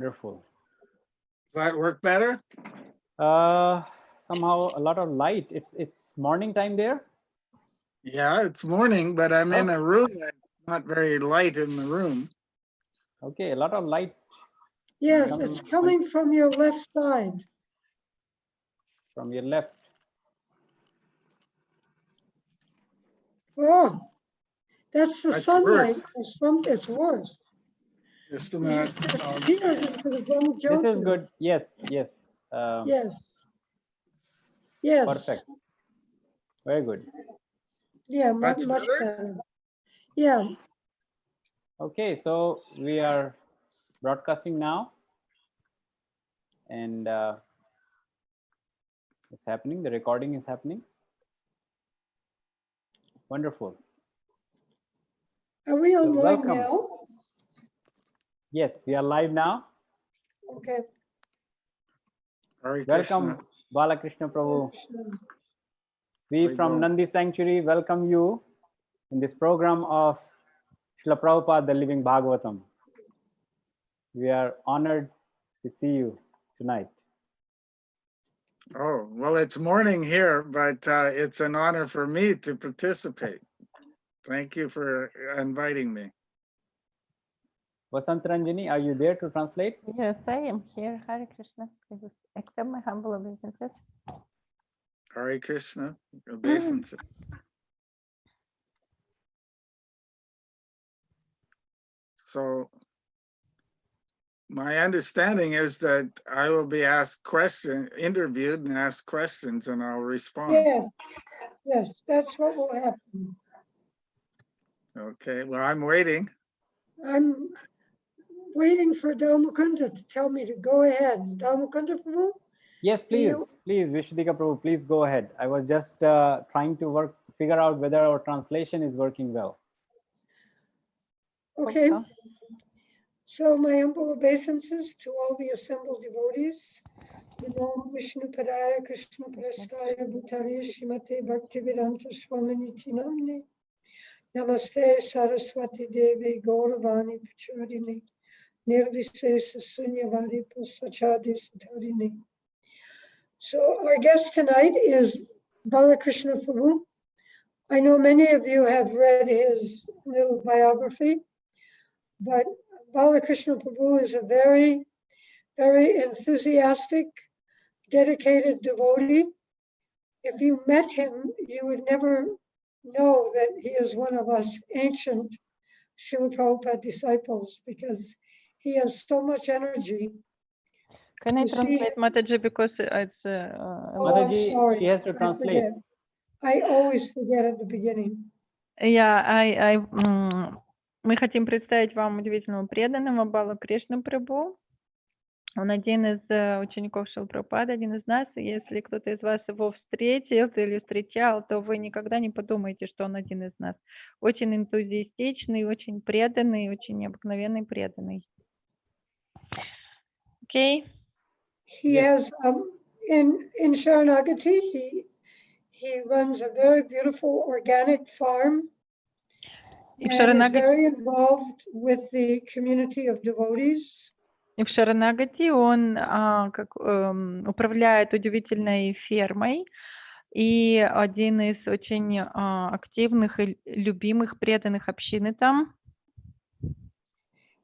Wonderful. Does that work better? Somehow a lot of light. It's morning time there. Yeah, it's morning, but I'm in a room that's not very light in the room. Okay, a lot of light. Yes, it's coming from your left side. From your left. Oh, that's the That's sunlight. worse. It's worse. Just a minute. This is good. Yes, yes. Yes. Yes. Perfect. Very good. Yeah, That's much better? better. Yeah. Okay, so we are broadcasting now, and it's happening. The recording is happening. Wonderful. Are we So online welcome. now? Yes, we are live now. Okay. Hare Welcome, Krishna. Bala Krishna Prabhu. Krishna. We There we from go. Nandi Sanctuary welcome you in this program of Srila Prabhupada, the Living Bhagavatam. We are honored to see you tonight. Oh, well, it's morning here, but it's an honor for me to participate. Thank you for inviting me. Vasant Ranjani, are you there to translate? Yes, I am here. Hare Krishna. Please accept my humble obeisances. Hare Krishna. Obeisances. So my understanding is that I will be interviewed and asked questions, and I'll respond. Yes. Yes, that's what will happen. Okay, well, I'm waiting. I'm waiting for Dhammakunda to tell me to go ahead. Dhammakunda Prabhu? Yes, please, please, Vishudika Prabhu, please go ahead. I was just trying to figure out whether our translation is working well. Okay. So my humble obeisances to all the assembled devotees. Namo Vishnu Padaya Krishna Prastaya Bhutale Shrimate Bhaktivedanta Swamini Namne. Namaste Saraswati Devi Gauravani Pacharini. Nirvisesa Sunyavadi Pasachadi Satarini. So our guest tonight is Balakrishna Prabhu. I know many of you have read his little biography, but Balakrishna Prabhu is a very, very enthusiastic, dedicated devotee. If you met him, you would never know that he is one of us ancient Srila Prabhupada disciples because he has so much energy. Can I You see- translate Mataji because it's Oh, I'm Mataji, sorry. she has to I translate. forget. I always forget at the beginning. Мы хотим представить вам удивительного преданного Бала Кришна Прабху. Он один из учеников Шрилы Прабхупады, один из нас. И если кто-то из вас его встретил или встречал, то вы никогда не подумаете, что он один из нас. Очень энтузиастичный, очень преданный, очень необыкновенный преданный. Okay. He has in Sharanagati, he runs a very beautiful organic farm and is very involved with the community of devotees. И в Шаранагати он управляет удивительной фермой и один из очень активных и любимых преданных общины там.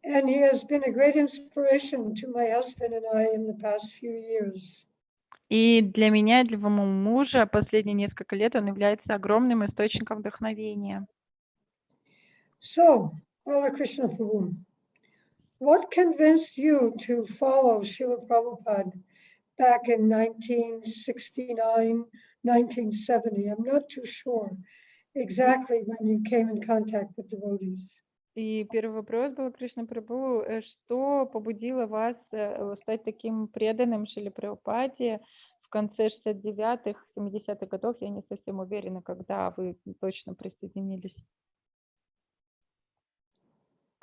And he has been a great inspiration to my husband and I in the past few years. И для меня, для моего мужа, последние несколько лет он является огромным источником вдохновения. So, Balakrishna Prabhu, what convinced you to follow Srila Prabhupada back in 1969, 1970? I'm not too sure exactly when you came in contact with devotees. И первый вопрос был, Кришна Прабху, что побудило вас стать таким преданным Шриле Прабхупаде в конце 69-х, 70-х годов? Я не совсем уверена, когда вы точно присоединились.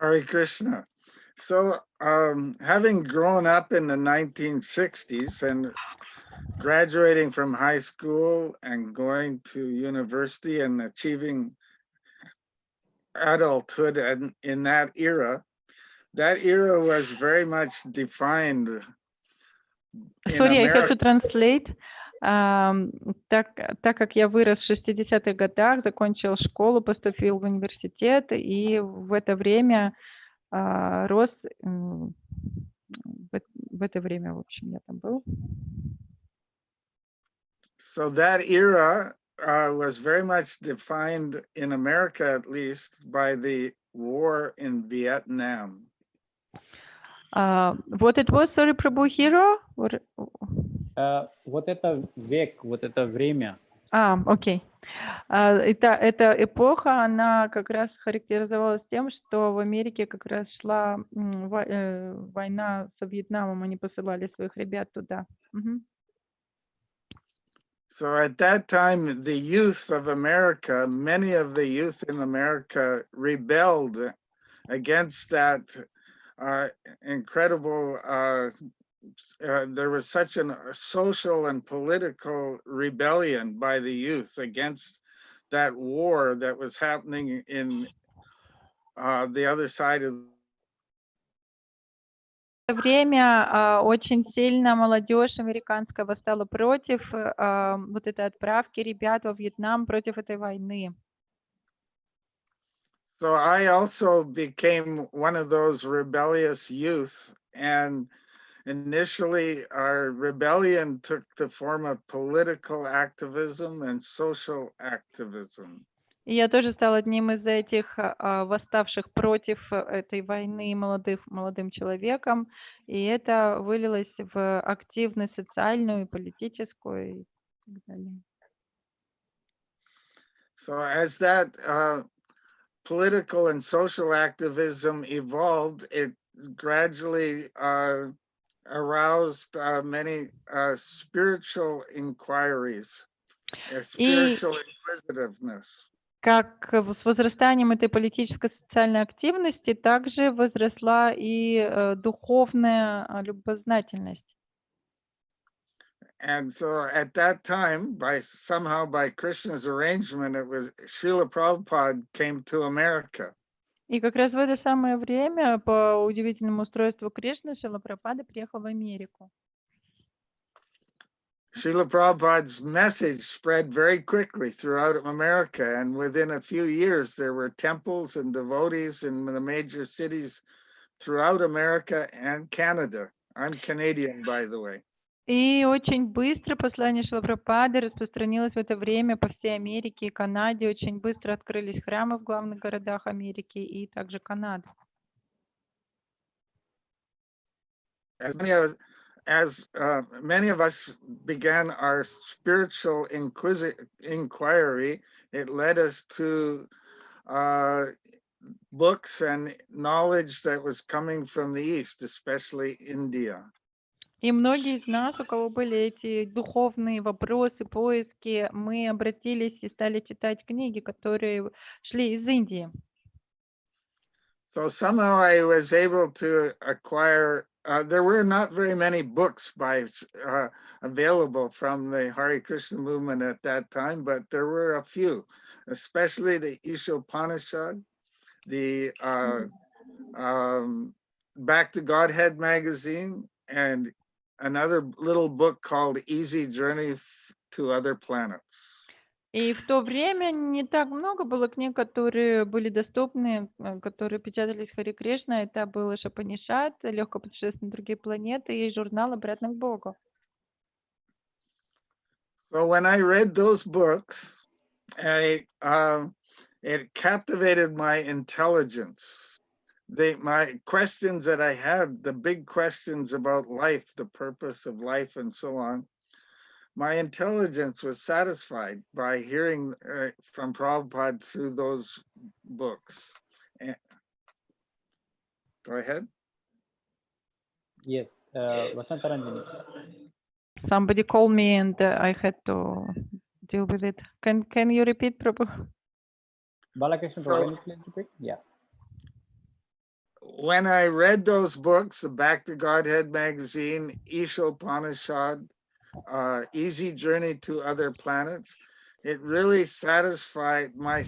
Hare Krishna. So, having grown up in the 1960s and graduating from high school and going to university and achieving adulthood in that era, that era was very much defined in Sorry, I have to America. translate. Так как я вырос в 60-х годах, закончил школу, поступил в университет, и в это время рос, в это время, в общем, я там был. So that era was very much defined in America, at least, by the war in Vietnam. What it was, sorry, Prabhu, hero? Or... Вот это век, вот это время. Окей. Эта эпоха, она как раз характеризовалась тем, что в Америке как раз шла война со Вьетнамом, они посылали своих ребят туда. So at that time, the youth of America, many of the youth in America rebelled against that incredible, there was such a social and political rebellion by the youth against that war that was happening in the other side of В это время очень сильно молодежь американская восстала против вот этой отправки ребят во Вьетнам, против этой войны. So I also became one of those rebellious youth, and initially our rebellion took the form of political activism and social activism. И я тоже стала одним из этих восставших против этой войны молодым человеком, и это вылилось в активность социальную и политическую и так далее. So as that political and social activism evolved, it gradually aroused many spiritual inquiries, spiritual inquisitiveness. Как с возрастанием этой политической социальной активности также возросла и духовная любознательность. And so at that time, somehow by Krishna's arrangement, it was Srila Prabhupada came to America. И как раз в это самое время, по удивительному устройству Кришны, Шрила Прабхупада приехал в Америку. Srila Prabhupada's message spread very quickly throughout America, and within a few years, there were temples and devotees in the major cities throughout America and Canada. I'm Canadian, by the way. И очень быстро послание Шрилы Прабхупады распространилось в это время по всей Америке и Канаде. Очень быстро открылись храмы в главных городах Америки и также Канады. As many of us began our spiritual inquiry, it led us to books and knowledge that was coming from the East, especially India. И многие из нас, у кого были эти духовные вопросы, поиски, мы обратились и стали читать книги, которые шли из Индии. So somehow I was able to acquire, there were not very many books available from the Hare Krishna movement at that time, but there were a few, especially the Ishopanishad, the Back to Godhead magazine, and another little book called Easy Journey to Other Planets. И в то время не так много было книг, которые были доступны, которые печатались в Харе Кришна. Это был Ишопанишад, Легкое путешествие на другие планеты и журнал Обратно к Богу. So when I read those books, it captivated my intelligence. My questions that I had, the big questions about life, the purpose of life, and so on, my intelligence was satisfied by hearing from Prabhupada through those books. Go ahead. Yes, Vasantaranjani. Somebody called me and I had to deal with it. Can you repeat, Prabhu? Balakrishna, can you please repeat? Yeah. When I read those books, the Back to Godhead magazine, Ishopanishad, Easy Journey to Other Planets, it really satisfied my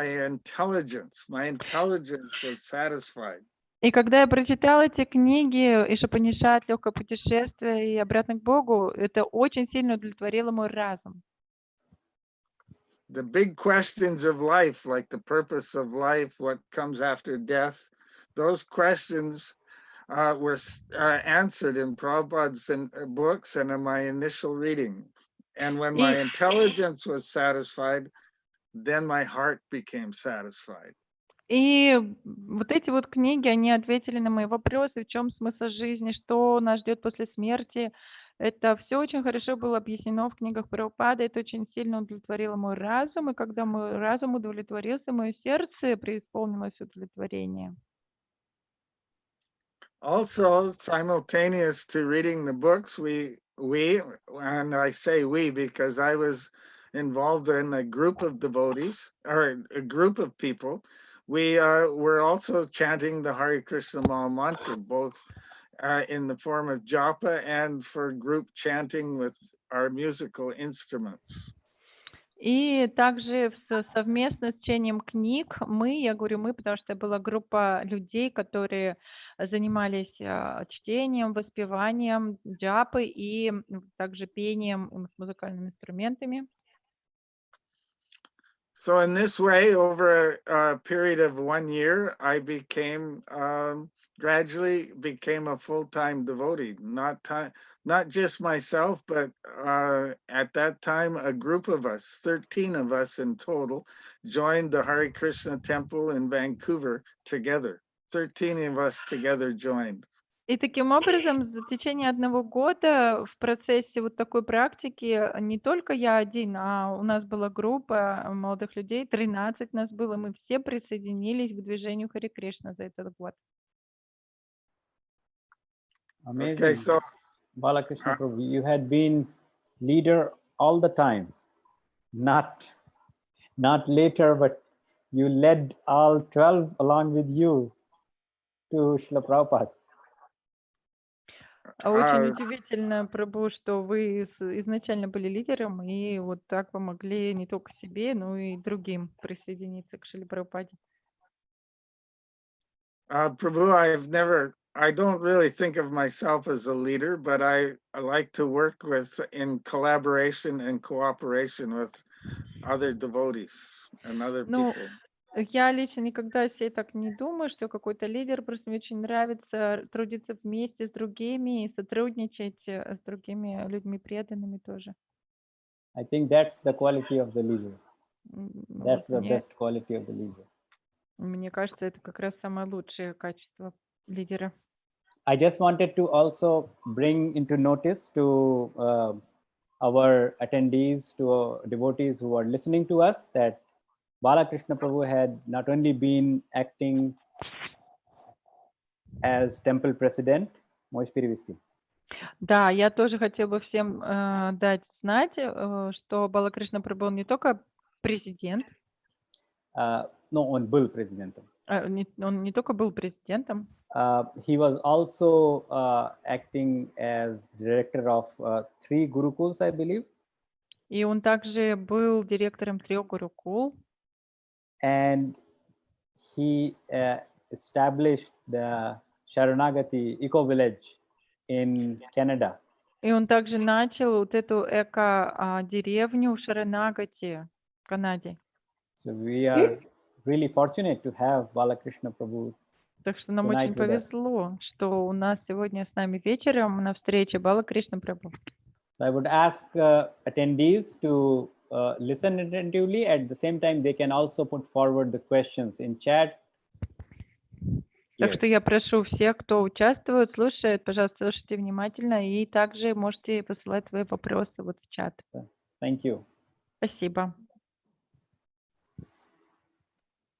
intelligence. My intelligence was satisfied. И когда я прочитала эти книги Ишупанишат, «Легкое путешествие» и «Обратно к Богу», это очень сильно удовлетворило мой разум. The big questions of life, like the purpose of life, what comes after death, those questions were answered in Prabhupada's books and in my initial reading. And when my intelligence was satisfied, then my heart became satisfied. И вот эти вот книги, они ответили на мои вопросы, в чем смысл жизни, что нас ждет после смерти. Это все очень хорошо было объяснено в книгах Прабхупады, это очень сильно удовлетворило мой разум, и когда мой разум удовлетворился, мое сердце преисполнилось удовлетворение. Also, simultaneous to reading the books, we, and I say we because I was involved in a group of devotees or a group of people. We were also chanting the Hare Krishna Maha Mantra, both in the form of japa and for group chanting with our musical instruments. И также совместно с чтением книг я говорю мы, потому что была группа людей, которые занимались чтением, воспеванием, джапы и также пением с музыкальными инструментами. So in this way, over a period of 1 year, I became gradually became a full-time devotee. Not just myself, but at that time, a group of us, 13 of us in total, joined the Hare Krishna temple in Vancouver together. 13 of us together joined. И таким образом, в течение 1 года в процессе вот такой практики не только я один, а у нас была группа молодых людей, 13 нас было, мы все присоединились к движению Харе Кришна за этот год. Amazing. Okay, so Bala Krishna Prabhu, you had been leader all the time, not later, but you led all 12 along with you to Srila Prabhupada. Очень удивительно, Прабху, что вы изначально были лидером, и вот так помогли не только себе, но и другим присоединиться к Шриле Прабхупаде. Prabhu, I don't really think of myself as a leader, but I like to work in collaboration and cooperation with other devotees and other people. Я лично никогда себе так не думаю, что какой-то лидер, просто мне очень нравится трудиться вместе с другими и сотрудничать с другими людьми преданными тоже. I think that's the quality of the leader. That's the best quality of the leader. Мне кажется, это как раз самое лучшее качество лидера. I just wanted to also bring into notice to our attendees, to devotees who are listening to us, that Bala Krishna Prabhu had not only been acting as temple president, Да, я тоже хотела бы всем дать знать, что Бала Кришна Прабху не только президент. No, он был президентом. Он не только был президентом. He was also acting as director of 3 Gurukuls, I believe. И он также был директором 3 Гурукул. And he established the Sharanagati eco-village in Canada. И он также начал вот эту эко-деревню в Шаранагати в Канаде. So we are really fortunate to have Bala Krishna Prabhu. Так что нам очень повезло, что у нас сегодня с нами вечером на встрече Бала Кришна Прабху. So I would ask attendees to listen attentively. At the same time, they can also put forward the questions in chat. Так что я прошу всех, кто участвует, слушает, пожалуйста, слушайте внимательно и также можете посылать свои вопросы вот в чат. Thank you. Спасибо.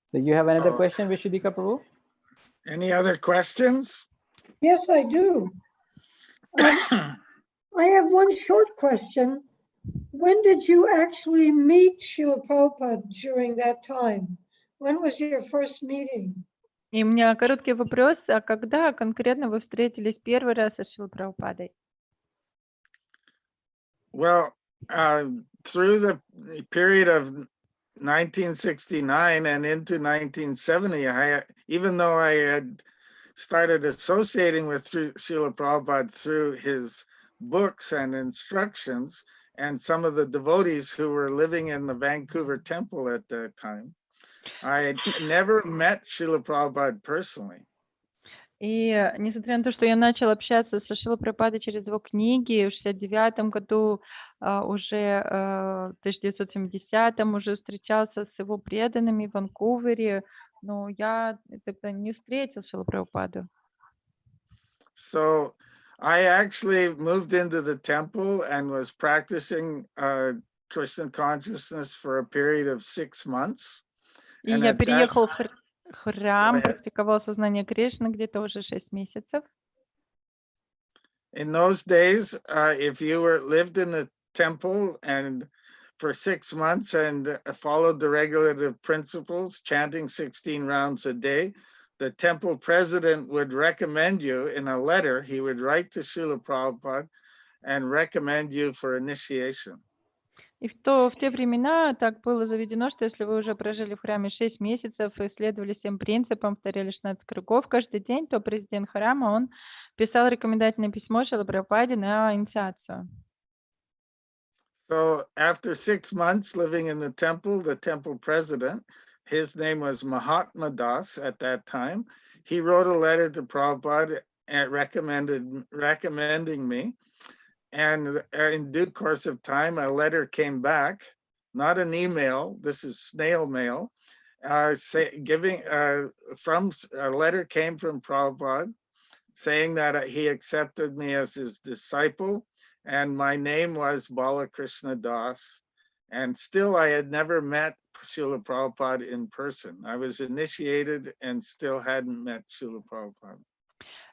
So you have another question, Vishudika Prabhu? Any other questions? Yes, I do. I have one short question. When did you actually meet Srila Prabhupada during that time? When was your first meeting? И у меня короткий вопрос. А когда конкретно вы встретились первый раз с Шрилой Прабхупадой? Well, through the period of 1969 and into 1970, even though I had started associating with Srila Prabhupada through his books and instructions, and some of the devotees who were living in the Vancouver temple at that time. I had never met Srila Prabhupada personally. И несмотря на то, что я начал общаться со Шрилой Прабхупадой через его книги, в 69 году, уже в 1970 уже встречался с его преданными в Ванкувере, но я тогда не встретил Шрилу Прабхупаду. So I actually moved into the temple and was practicing Krishna consciousness for a period of 6 months. И And я at that переехал в храм, Go ahead. практиковал сознание Кришны где-то уже 6 месяцев. In those days, if you lived in the temple and for 6 months and followed the regulative principles, chanting 16 rounds a day, the temple president would recommend you in a letter. He would write to Srila Prabhupada and recommend you for initiation. И в те времена так было заведено, что если вы уже прожили в храме 6 месяцев и следовали всем принципам, повторяли 16 кругов каждый день, то президент храма, он писал рекомендательное письмо Шриле Прабхупаде на инициацию. So after 6 months living in the temple president, his name was Mahatma Das at that time, he wrote a letter to Prabhupada and recommending me. And in due course of time, a letter came back, not an email, this is snail mail, a letter came from Prabhupada saying that he accepted me as his disciple, and my name was Bala Krishna Das. And still I had never met Srila Prabhupada in person. I was initiated and still hadn't met Srila Prabhupada.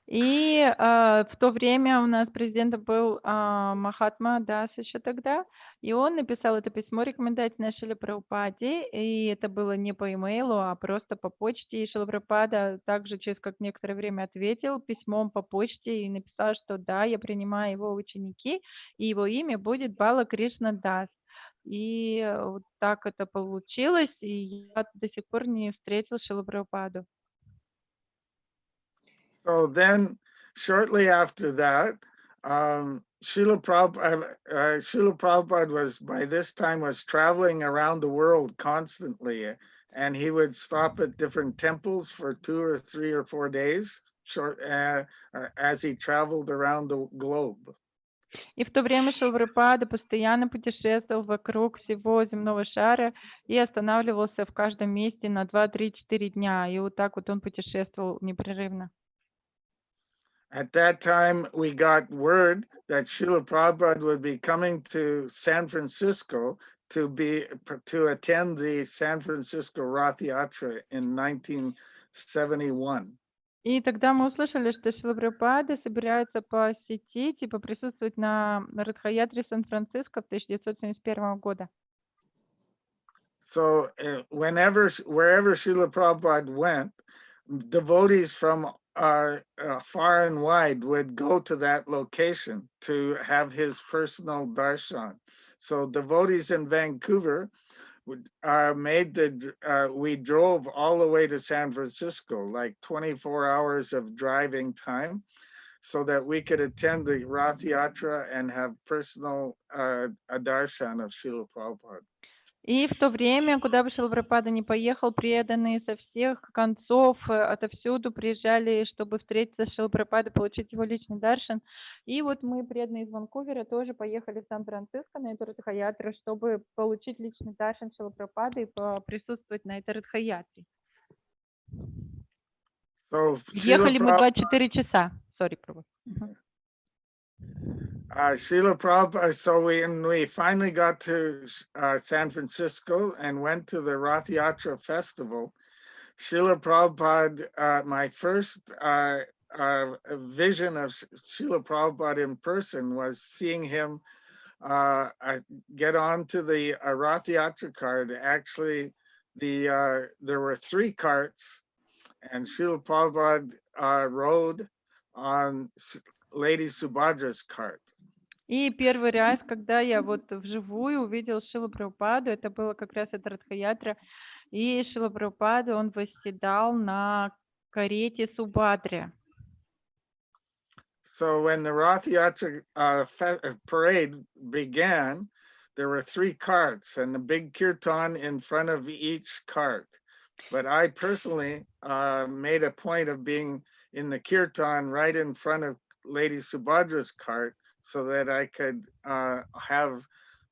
И в то время у нас президентом был Махатма Дас еще тогда, и он написал это письмо рекомендательное Шриле Прабхупаде, и это было не по имейлу, а просто по почте, и Шрила Прабхупада также через как некоторое время ответил письмом по почте и написал, что да, я принимаю его ученики, и его имя будет Бала Кришна Дас. И вот так это получилось, и я до сих пор не встретил Шрилу Прабхупаду. So then, shortly after that, Srila Prabhupada was, by this time, was traveling around the world constantly, and he would stop at different temples for 2 or 3 or 4 days, as he traveled around the globe. И в то время Шрила Прабхупада постоянно путешествовал вокруг всего земного шара и останавливался в каждом месте на 2, 3, 4 дня. И вот так вот он путешествовал непрерывно. At that time, we got word that Srila Prabhupada would be coming to San Francisco to attend the San Francisco Rath Yatra in 1971. И тогда мы услышали, что Шрила Прабхупада собирается посетить и поприсутствовать на Радха-ятре Сан-Франциско 1971 года. So wherever Srila Prabhupada went, devotees from far and wide would go to that location to have his personal darshan. So devotees in Vancouver we drove all the way to San Francisco, like 24 hours of driving time, so that we could attend the Rath Yatra and have personal darshan of Srila Prabhupada. И в то время, куда бы Шрила Прабхупада не поехал, преданные со всех концов, отовсюду приезжали, чтобы встретиться с Шрилой Прабхупадой, получить его личный даршан. И вот мы, преданные из Ванкувера, тоже поехали в Сан-Франциско на эту Радха-ятру, чтобы получить личный даршан Шрилы Прабхупады и присутствовать на этой Радха-ятре. Ехали мы 24 часа. Sorry, Prabhu. Srila Prabhupada, so we finally got to San Francisco and went to the Rath Yatra festival. Srila Prabhupada, my first vision of Srila Prabhupada in person was seeing him get onto the Rath Yatra cart. Actually, there were 3 carts, and Srila Prabhupada rode on Lady Subhadra's cart. И первый раз, когда я вот вживую увидел Шрилу Прабхупаду, это было как раз эта Радха-ятра, и Шрила Прабхупада, он восседал на карете Субхадри. So when the Rath Yatra parade began, there were 3 carts and the big kirtan in front of each cart. But I personally made a point of being in the kirtan right in front of Lady Subhadra's cart so that I could have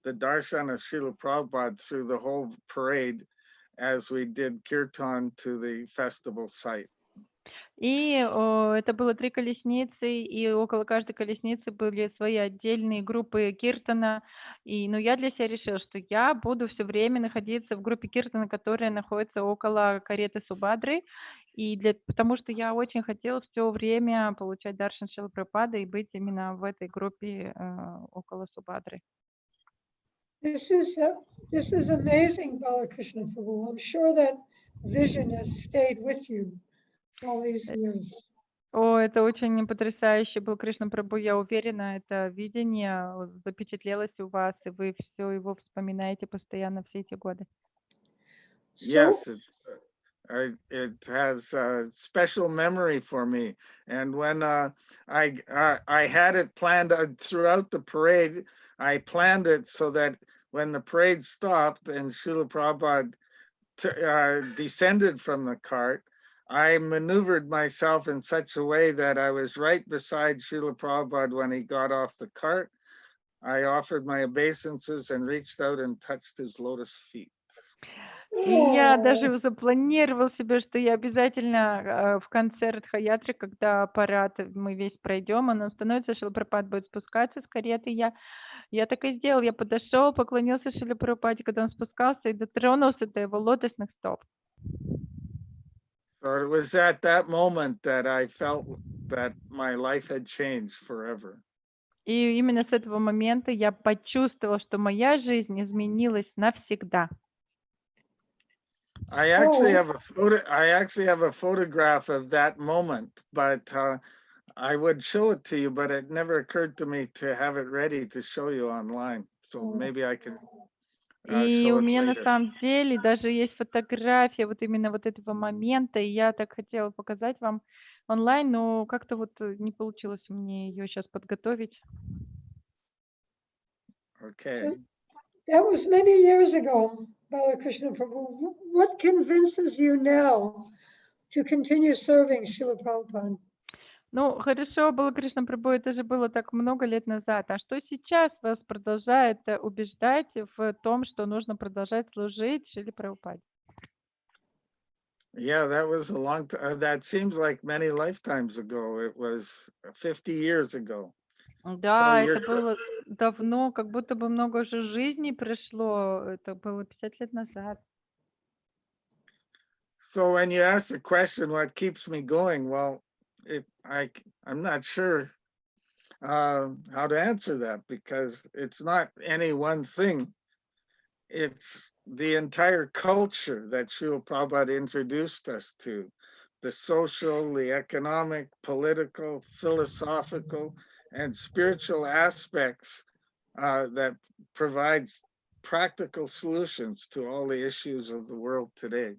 the darshan of Srila Prabhupada through the whole parade as we did kirtan to the festival site. И это было 3 колесницы, и около каждой колесницы были свои отдельные группы киртана. И, я для себя решила, что я буду все время находиться в группе киртана, которая находится около кареты Субхадры, потому что я очень хотела все время получать даршан Шрилы Прабхупады и быть именно в этой группе около Субхадры. This is amazing, Balakrishna Prabhu. I'm sure that vision has stayed with you all these years. Это очень потрясающе был Кришна Прабху. Я уверена, это видение запечатлелось у вас, и вы все его вспоминаете постоянно все эти годы. Yes, it has a special memory for me. And when I had it planned throughout the parade, I planned it so that when the parade stopped and Srila Prabhupada descended from the cart, I maneuvered myself in such a way that I was right beside Srila Prabhupada when he got off the cart. I offered my obeisances and reached out and touched his lotus feet. И я даже запланировал себе, что я обязательно в конце Радха-ятры, когда парад мы весь пройдем, он остановится, Шрила Прабхупада будет спускаться с кареты. Я так и сделал. Я подошел, поклонился Шриле Прабхупаде, когда он спускался, и дотронулся до его лотосных стоп. So it was at that moment that I felt that my life had changed forever. И именно с этого момента я почувствовала, что моя жизнь изменилась навсегда. I actually have a photograph of that moment, but I would show it to you, but it never occurred to me to have it ready to show you online. So maybe I can И show у it меня на later. самом деле даже есть фотография вот именно вот этого момента, и я так хотела показать вам онлайн, но как-то вот не получилось мне ее сейчас подготовить. Okay. That was many years ago, Balakrishna Prabhu. What convinces you now to continue serving Srila Prabhupada? Ну, хорошо, было Кришна Прабху, это же было так много лет назад. А что сейчас вас продолжает убеждать в том, что нужно продолжать служить Шриле Прабхупаде? Yeah, that was a long time. That seems like many lifetimes ago. It was 50 years ago. Да, So это было давно, как будто бы много уже жизней прошло. Это было 50 лет назад. So when you ask the question, what keeps me going? Well, I'm not sure how to answer that because it's not any one thing. It's the entire culture that Srila Prabhupada introduced us to, the social, the economic, political, philosophical, and spiritual aspects that provides practical solutions to all the issues of the world today.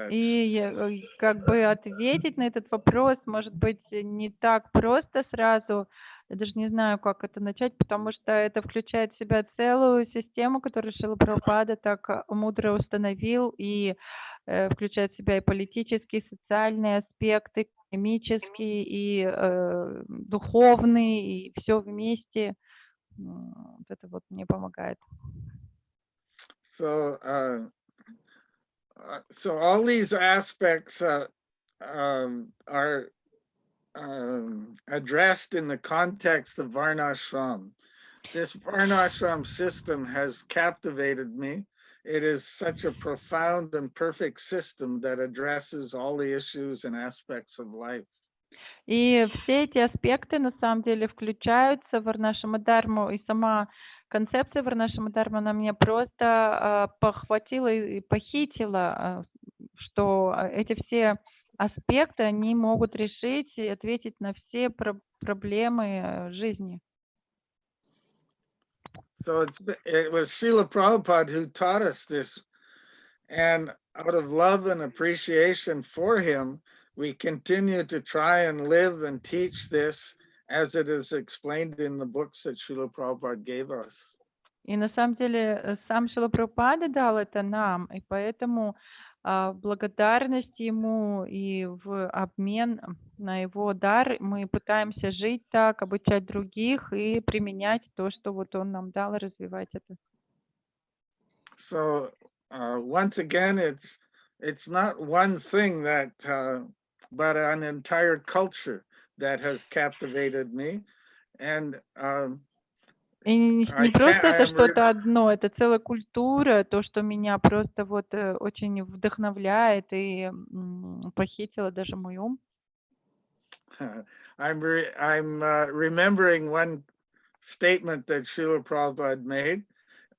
И как бы ответить на этот вопрос, может быть, не так просто сразу. Я даже не знаю, как это начать, потому что это включает в себя целую систему, которую Шрила Прабхупада так мудро установил, и включает в себя и политические, и социальные аспекты, экономические, и духовные, и все вместе. Вот это вот мне помогает. So all these aspects are addressed in the context of Varnashram. This Varnashram system has captivated me. It is such a profound and perfect system that addresses all the issues and aspects of life. И все эти аспекты на самом деле включаются в Варнашрама-дхарму, и сама концепция Варнашрама-дхармы, она меня просто похватила и похитила, что эти все аспекты, они могут решить и ответить на все проблемы жизни. So it was Srila Prabhupada who taught us this, and out of love and appreciation for him, we continue to try and live and teach this as it is explained in the books that Srila Prabhupada gave us. И на самом деле сам Шрила Прабхупада дал это нам, и поэтому в благодарность ему и в обмен на его дар мы пытаемся жить так, обучать других и применять то, что вот он нам дал, развивать это. So once again, it's not one thing that, but an entire culture that has captivated me, and И не I просто can't- это I'm что-то одно, это целая культура, то, что меня просто вот очень вдохновляет и похитило даже мой ум. I'm remembering one statement that Srila Prabhupada made,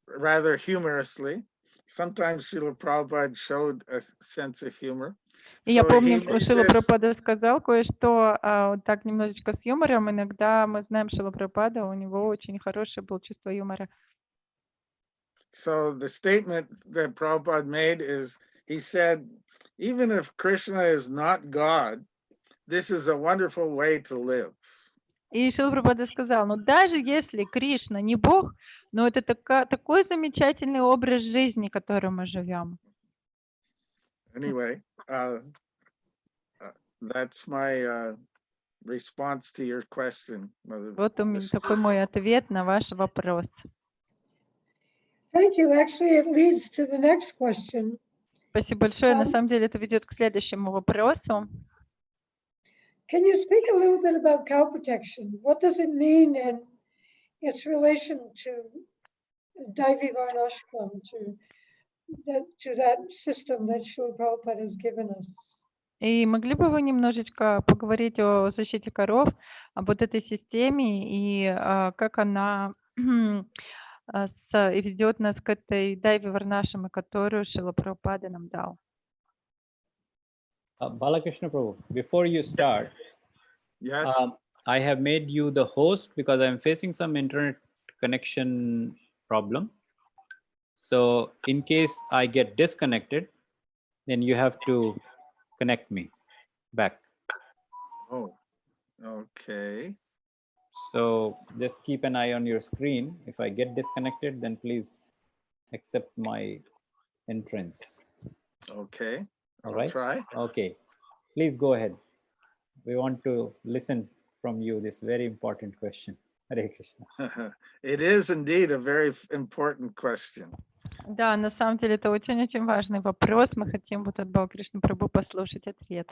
rather humorously. Sometimes Srila Prabhupada showed a sense of humor. И я So помню, he made Шрила this- Прабхупада сказал кое-что вот так немножечко с юмором. Иногда мы знаем Шрила Прабхупада, у него очень хорошее было чувство юмора. So the statement that Prabhupada made is, he said, even if Krishna is not God, this is a wonderful way to live. И Шрила Прабхупада сказал, ну даже если Кришна не Бог, но это такой замечательный образ жизни, которым мы живем. Anyway, that's my response to your question, Mother. Вот у меня такой мой ответ на ваш вопрос. Thank you. Actually, it leads to the next question. Спасибо большое. На самом деле это ведет к следующему вопросу. Can you speak a little bit about cow protection? What does it mean and its relation to Daivi Varnashram, to that system that Srila Prabhupada has given us? И могли бы вы немножечко поговорить о защите коров, об вот этой системе и как она ведет нас к этой Дайви Варнашаме, которую Шрила Прабхупада нам дал? Bala Krishna Prabhu, before you start, Yes. I have made you the host because I'm facing some internet connection problem. So in case I get disconnected, then you have to connect me back. Oh, okay. So just keep an eye on your screen. If I get disconnected, then please accept my entrance. Okay. All I'll right. try. Okay, please go ahead. We want to listen from you this very important question. Hare Krishna. It is indeed a very important question. Да, на самом деле это очень-очень важный вопрос. Мы хотим вот от Бала Кришны Прабху послушать ответ.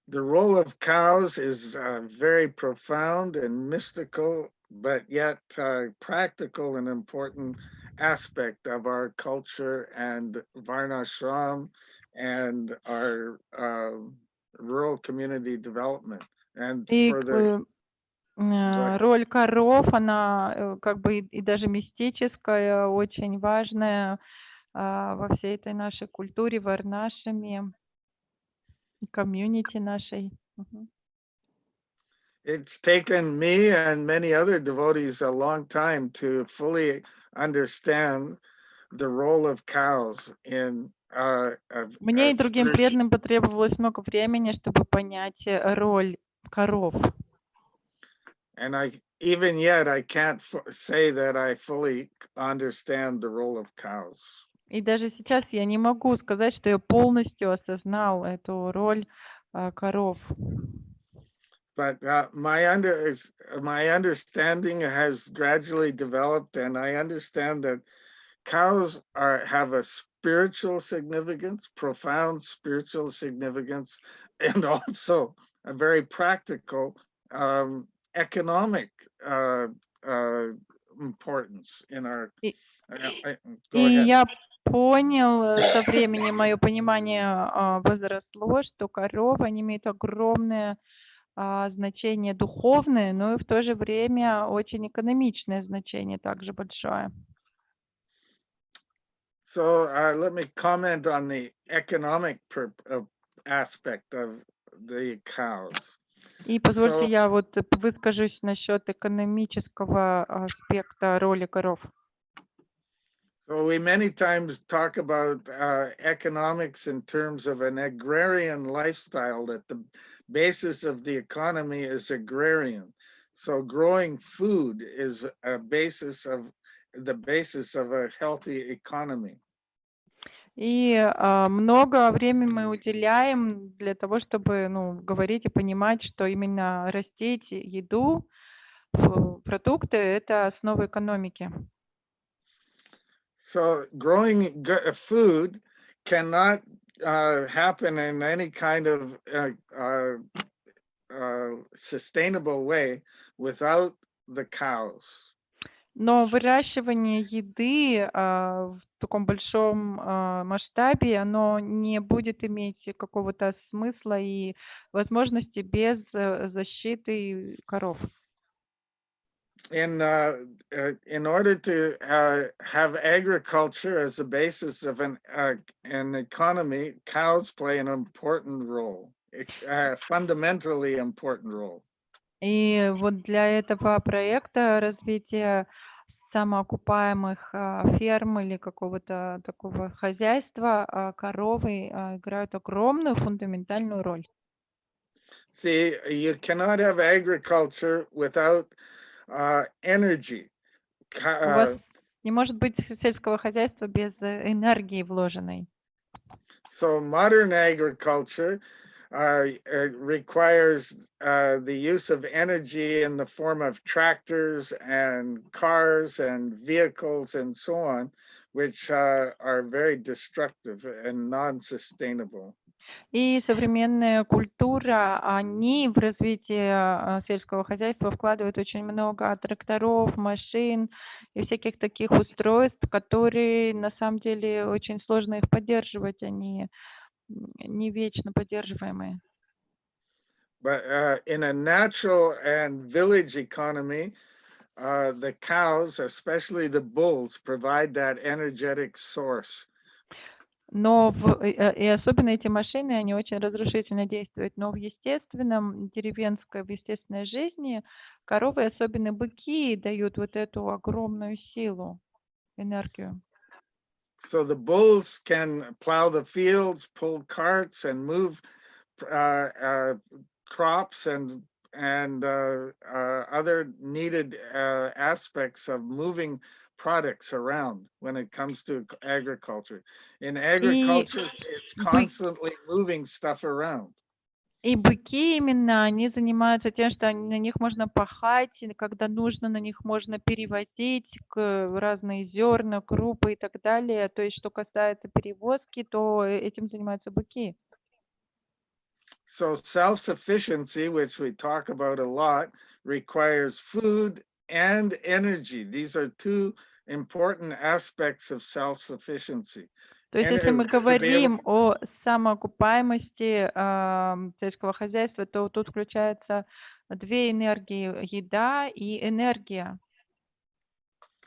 The role of cows is very profound and mystical, but yet practical and important aspect of our culture and Varnashram and our rural community development. And И further, роль коров, она как бы и даже мистическая, очень важная во всей этой нашей культуре, варнашами, комьюнити нашей. it's taken me and many other devotees a long time to fully understand the role of cows in Мне и другим преданным потребовалось много времени, чтобы понять роль коров. And even yet, I can't say that I fully understand the role of cows. И даже сейчас я не могу сказать, что я полностью осознал эту роль коров. But my understanding has gradually developed, and I understand that cows have a spiritual significance, profound spiritual significance, and also a very practical economic importance in our. Go И ahead. я понял, со временем мое понимание возросло, что коровы, они имеют огромное значение духовное, но и в то же время очень экономичное значение также большое. So let me comment on the economic aspect of the cows. И позвольте я вот выскажусь насчет экономического аспекта роли коров. So we many times talk about economics in terms of an agrarian lifestyle, that the basis of the economy is agrarian. So growing food is the basis of a healthy economy. И много времени мы уделяем для того, чтобы говорить и понимать, что именно растить еду, продукты – это основа экономики. So growing food cannot happen in any kind of sustainable way without the cows. Но выращивание еды в таком большом масштабе, оно не будет иметь какого-то смысла и возможности без защиты коров. In order to have agriculture as the basis of an economy, cows play an important role. It's a fundamentally important role. И вот для этого проекта развития самоокупаемых ферм или какого-то такого хозяйства коровы играют огромную фундаментальную роль. See, you cannot have agriculture without energy. У вас не может быть сельского хозяйства без энергии вложенной. So modern agriculture requires the use of energy in the form of tractors and cars and vehicles and so on, which are very destructive and non-sustainable. И современная культура, они в развитие сельского хозяйства вкладывают очень много тракторов, машин и всяких таких устройств, которые на самом деле очень сложно их поддерживать, они не вечно поддерживаемые. But in a natural and village economy, the cows, especially the bulls, provide that energetic source. Но и особенно эти машины, они очень разрушительно действуют. Но в естественном, в естественной жизни коровы, особенно быки, дают вот эту огромную силу, энергию. So the bulls can plow the fields, pull carts, and move crops and other needed aspects of moving products around when it comes to agriculture. In agriculture, it's constantly moving stuff around. И быки именно, они занимаются тем, что на них можно пахать, и когда нужно, на них можно перевозить разные зерна, крупы и так далее. То есть, что касается перевозки, то этим занимаются быки. So self-sufficiency, which we talk about a lot, requires food and energy. These are two important aspects of self-sufficiency. То есть, если мы говорим о самоокупаемости сельского хозяйства, то тут включаются две энергии: еда и энергия.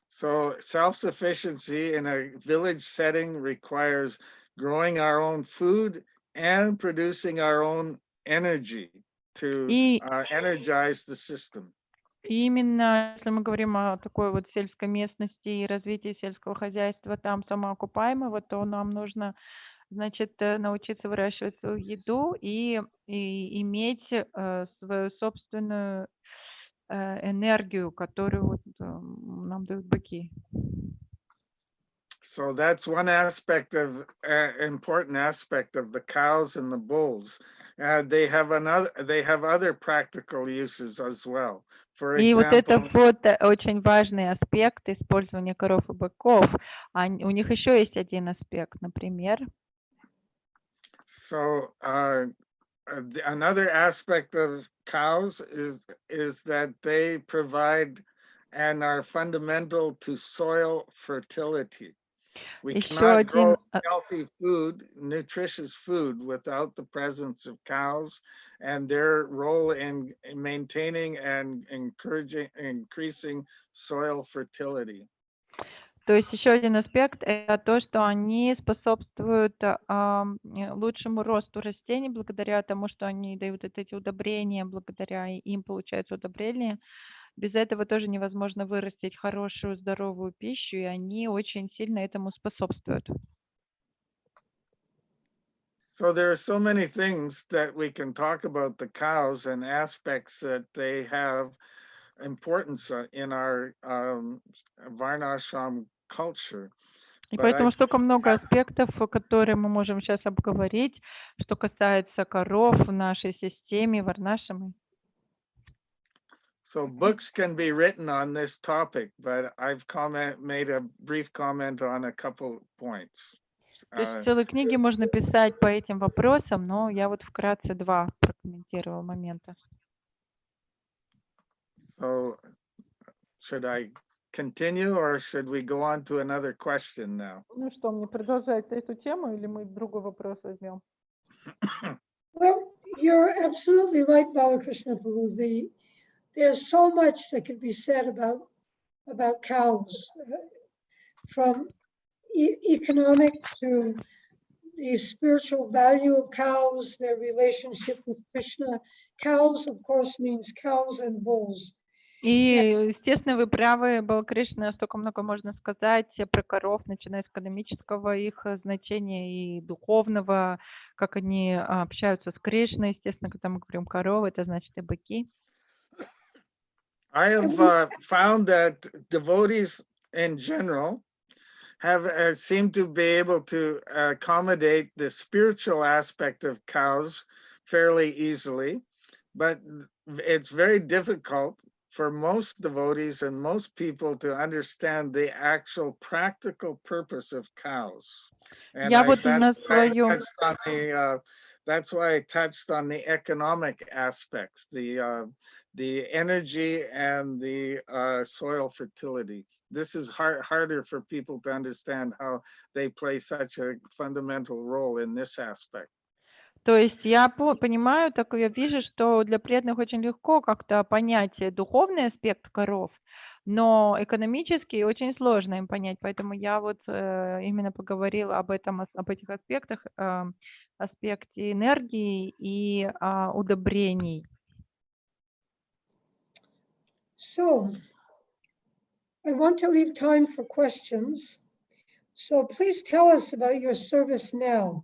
So self-sufficiency in a village setting requires growing our own food and producing our own energy to energize the system. И именно если мы говорим о такой вот сельской местности и развитии сельского хозяйства, там самоокупаемого, то нам нужно, значит, научиться выращивать свою еду и иметь свою собственную энергию, которую вот нам дают быки. So that's one aspect of important aspect of the cows and the bulls. They have other practical uses as well. For И вот это example, вот очень важный аспект использования коров и быков. У них еще есть один аспект, например. So another aspect of cows is that they provide and are fundamental to soil fertility. We cannot grow healthy food, nutritious food, without the presence of cows and their role in maintaining and increasing soil fertility. То есть еще один аспект – это то, что они способствуют лучшему росту растений благодаря тому, что они дают эти удобрения, благодаря им получаются удобрения. без этого тоже невозможно вырастить хорошую, здоровую пищу, и они очень сильно этому способствуют. So there are so many things that we can talk about the cows and aspects that they have importance in our Varnashram culture. И But поэтому I, столько много аспектов, которые мы можем сейчас обговорить, что касается коров в нашей системе, варнашамы. so books can be written on this topic, but I've made a brief comment on a couple points. То есть целые книги можно писать по этим вопросам, но я вот вкратце два прокомментировала момента. So should I continue or should we go on to another question now? Ну что, мне продолжать эту тему или мы другой вопрос возьмем? Well, you're absolutely right, Balakrishna Prabhu. There's so much that could be said about cows, from economic to the spiritual value of cows, their relationship with Krishna. Cows, of course, means cows and bulls. И, естественно, вы правы, Балакришна, столько много можно сказать про коров, начиная с экономического их значения и духовного, как они общаются с Кришной. Естественно, когда мы говорим коровы, это значит и быки. I have found that devotees in general have seem to be able to accommodate the spiritual aspect of cows fairly easily, but it's very difficult for most devotees and most people to understand the actual practical purpose of cows. And that's why I touched on the economic aspects, the energy and the soil fertility. This is harder for people to understand how they play such a fundamental role in this aspect. То есть я понимаю, так я вижу, что для преданных очень легко как-то понять духовный аспект коров, но экономически очень сложно им понять, поэтому я вот именно поговорила об этих аспектах, аспекте энергии и удобрений. So, I want to leave time for questions. So please tell us about your service now.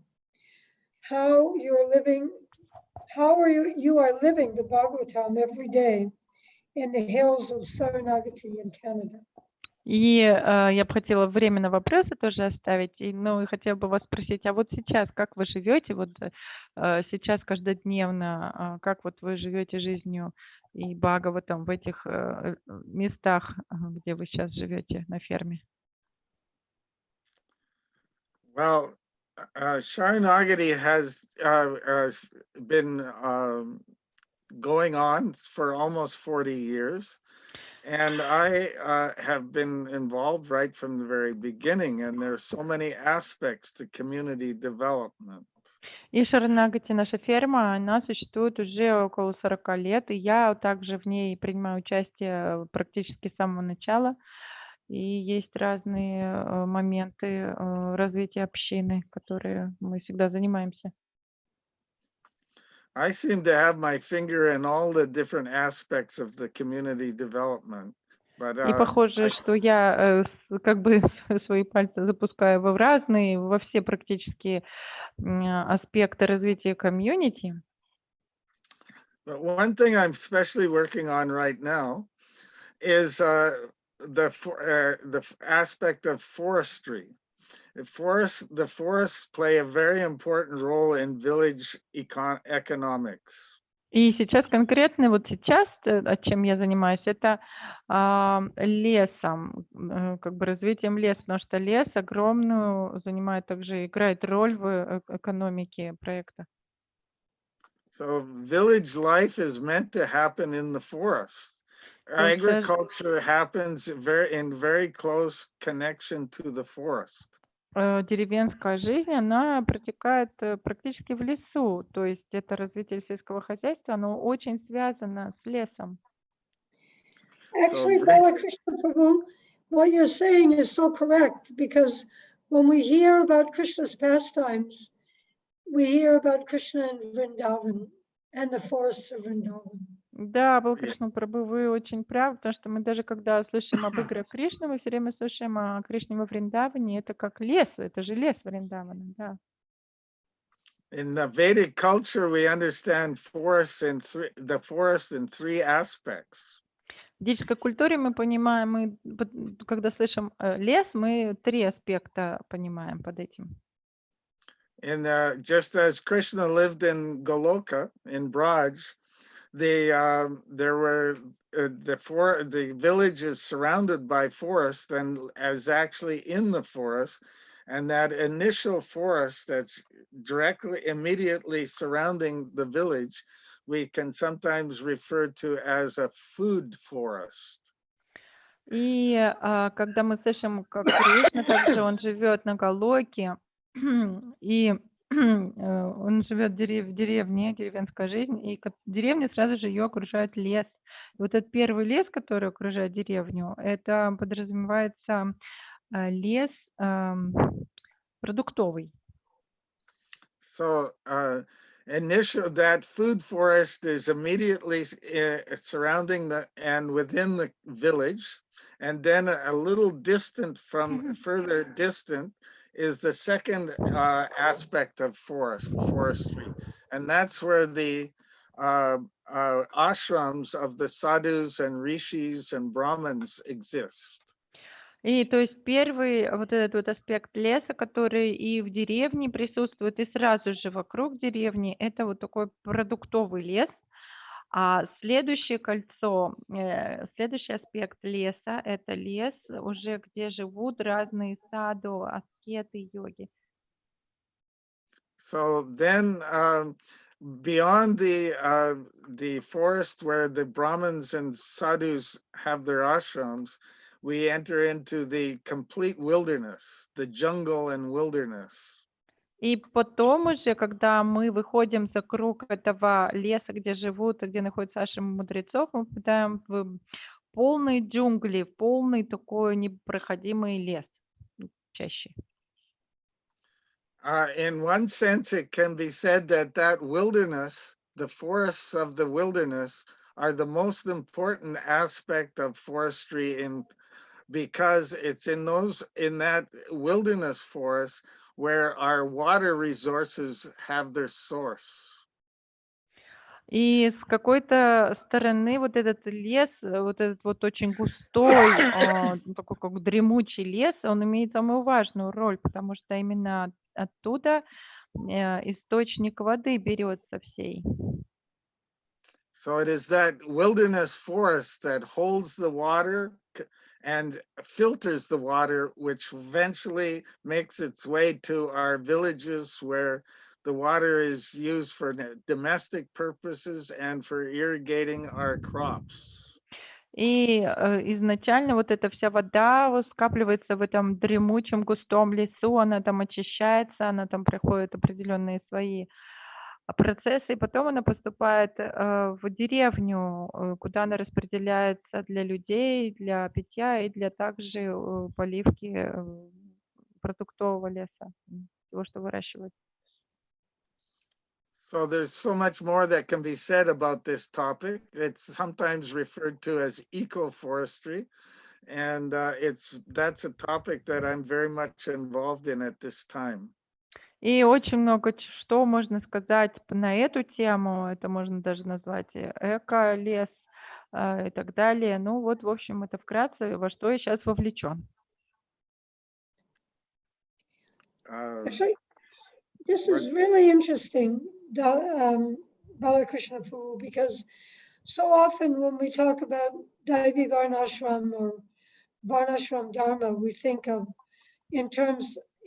How you're living, how are you are living the Bhagavatam every day in the hills of Saranagati in Canada. И я бы хотела время на вопросы тоже оставить, и хотела бы вас спросить, а вот сейчас как вы живете, вот сейчас каждодневно, как вот вы живете жизнью и Бхагаватам в этих местах, где вы сейчас живете на ферме? Well, Sharanagati has been going on for almost 40 years. And I have been involved right from the very beginning, and there's so many aspects to community development. И Шаранагати, наша ферма, она существует уже около 40 лет, и я также в ней принимаю участие практически с самого начала. И есть разные моменты развития общины, которые мы всегда занимаемся. I seem to have my finger in all the different aspects of the community development. И похоже, что я как бы свои пальцы запускаю во все практически аспекты развития комьюнити. But one thing I'm especially working on right now is the aspect of forestry. The forests play a very important role in village economics. И сейчас конкретно, вот сейчас, чем я занимаюсь, это лесом, как бы развитием леса, потому что лес огромную играет роль в экономике проекта. So village life is meant to happen in the forest. Agriculture happens in very close connection to the forest. Деревенская жизнь, она протекает практически в лесу, то есть это развитие сельского хозяйства, оно очень связано с лесом. Actually, Balakrishna Prabhu, what you're saying is so correct, because when we hear about Krishna's pastimes, we hear about Krishna in Vrindavan and the forests of Vrindavan. Да, Бала Yeah. Кришна Прабху, вы очень правы, потому что мы даже когда слышим об играх Кришны, мы все время слышим о Кришне во Вриндаване, это как лес, это же лес Вриндавана, да. In the Vedic culture, we understand the forest in three aspects. В ведической культуре мы понимаем, когда слышим лес, мы три аспекта понимаем под этим. Just as Krishna lived in Goloka, in Braj, there were the village is surrounded by forest and is actually in the forest, and that initial forest that's immediately surrounding the village, we can sometimes refer to as a food forest. И когда мы слышим, как Кришна, также он живет на Галоке, и он живет в деревне, деревенская жизнь, и деревня сразу же ее окружает лес. И вот этот первый лес, который окружает деревню, это подразумевается лес продуктовый. So initial that food forest is immediately surrounding and within the village, and then a little distant from further distant is the second aspect of forestry, and that's where the ashrams of the sadhus and rishis and brahmins exist. И то есть первый вот этот вот аспект леса, который и в деревне присутствует, и сразу же вокруг деревни, это вот такой продуктовый лес. А следующее кольцо, следующий аспект леса, это лес уже, где живут разные саду, аскеты, йоги. So then beyond the forest where the Brahmins and sadhus have their ashrams, we enter into the complete wilderness, the jungle and wilderness. И потом уже, когда мы выходим за круг этого леса, где живут, где находятся ашрамы мудрецов, мы попадаем в полные джунгли, в полный такой непроходимый лес чаще. In one sense, it can be said that wilderness, the forests of the wilderness, are the most important aspect of forestry because it's in that wilderness forest where our water resources have their source. И с какой-то стороны вот этот лес, вот этот вот очень густой, такой как дремучий лес, он имеет самую важную роль, потому что именно оттуда источник воды берется всей. So it is that wilderness forest that holds the water and filters the water, which eventually makes its way to our villages where the water is used for domestic purposes and for irrigating our crops. И изначально вот эта вся вода скапливается в этом дремучем густом лесу, она там очищается, она там проходит определенные свои процессы, и потом она поступает в деревню, куда она распределяется для людей, для питья и для также поливки продуктового леса, того, что выращивают. So there's so much more that can be said about this topic. It's sometimes referred to as ecoforestry, and that's a topic that I'm very much involved in at this time. И очень много что можно сказать на эту тему. Это можно даже назвать эко-лес и так далее. Ну вот, в общем, это вкратце, во что я сейчас вовлечен. Actually, this is really interesting, Bala Krishna Prabhu, because so often when we talk about Daivi Varnashram or Varnashram Dharma, we think of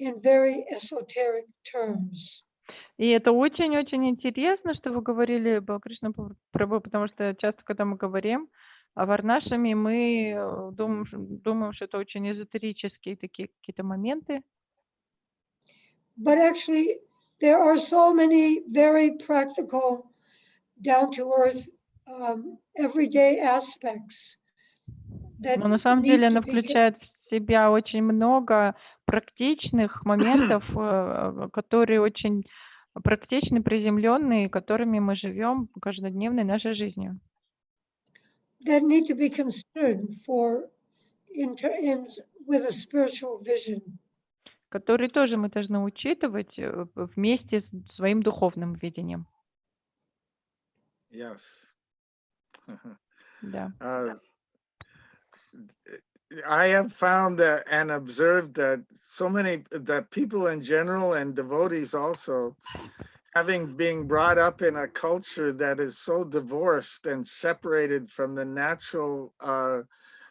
in very esoteric terms. И это очень-очень интересно, что вы говорили, Бала Кришна Прабху, потому что часто, когда мы говорим о варнашраме, мы думаем, что это очень эзотерические такие какие-то моменты. But actually, there are so many very practical, down-to-earth, everyday aspects. Но на самом деле она включает в себя очень много практичных моментов, которые очень практичны, приземленные, которыми мы живем каждодневной нашей жизнью. that need to be considered for with a spiritual vision. Которые тоже мы должны учитывать вместе с своим духовным видением. Yes. Да. I have found that and observed that that people in general and devotees also, having been brought up in a culture that is so divorced and separated from the natural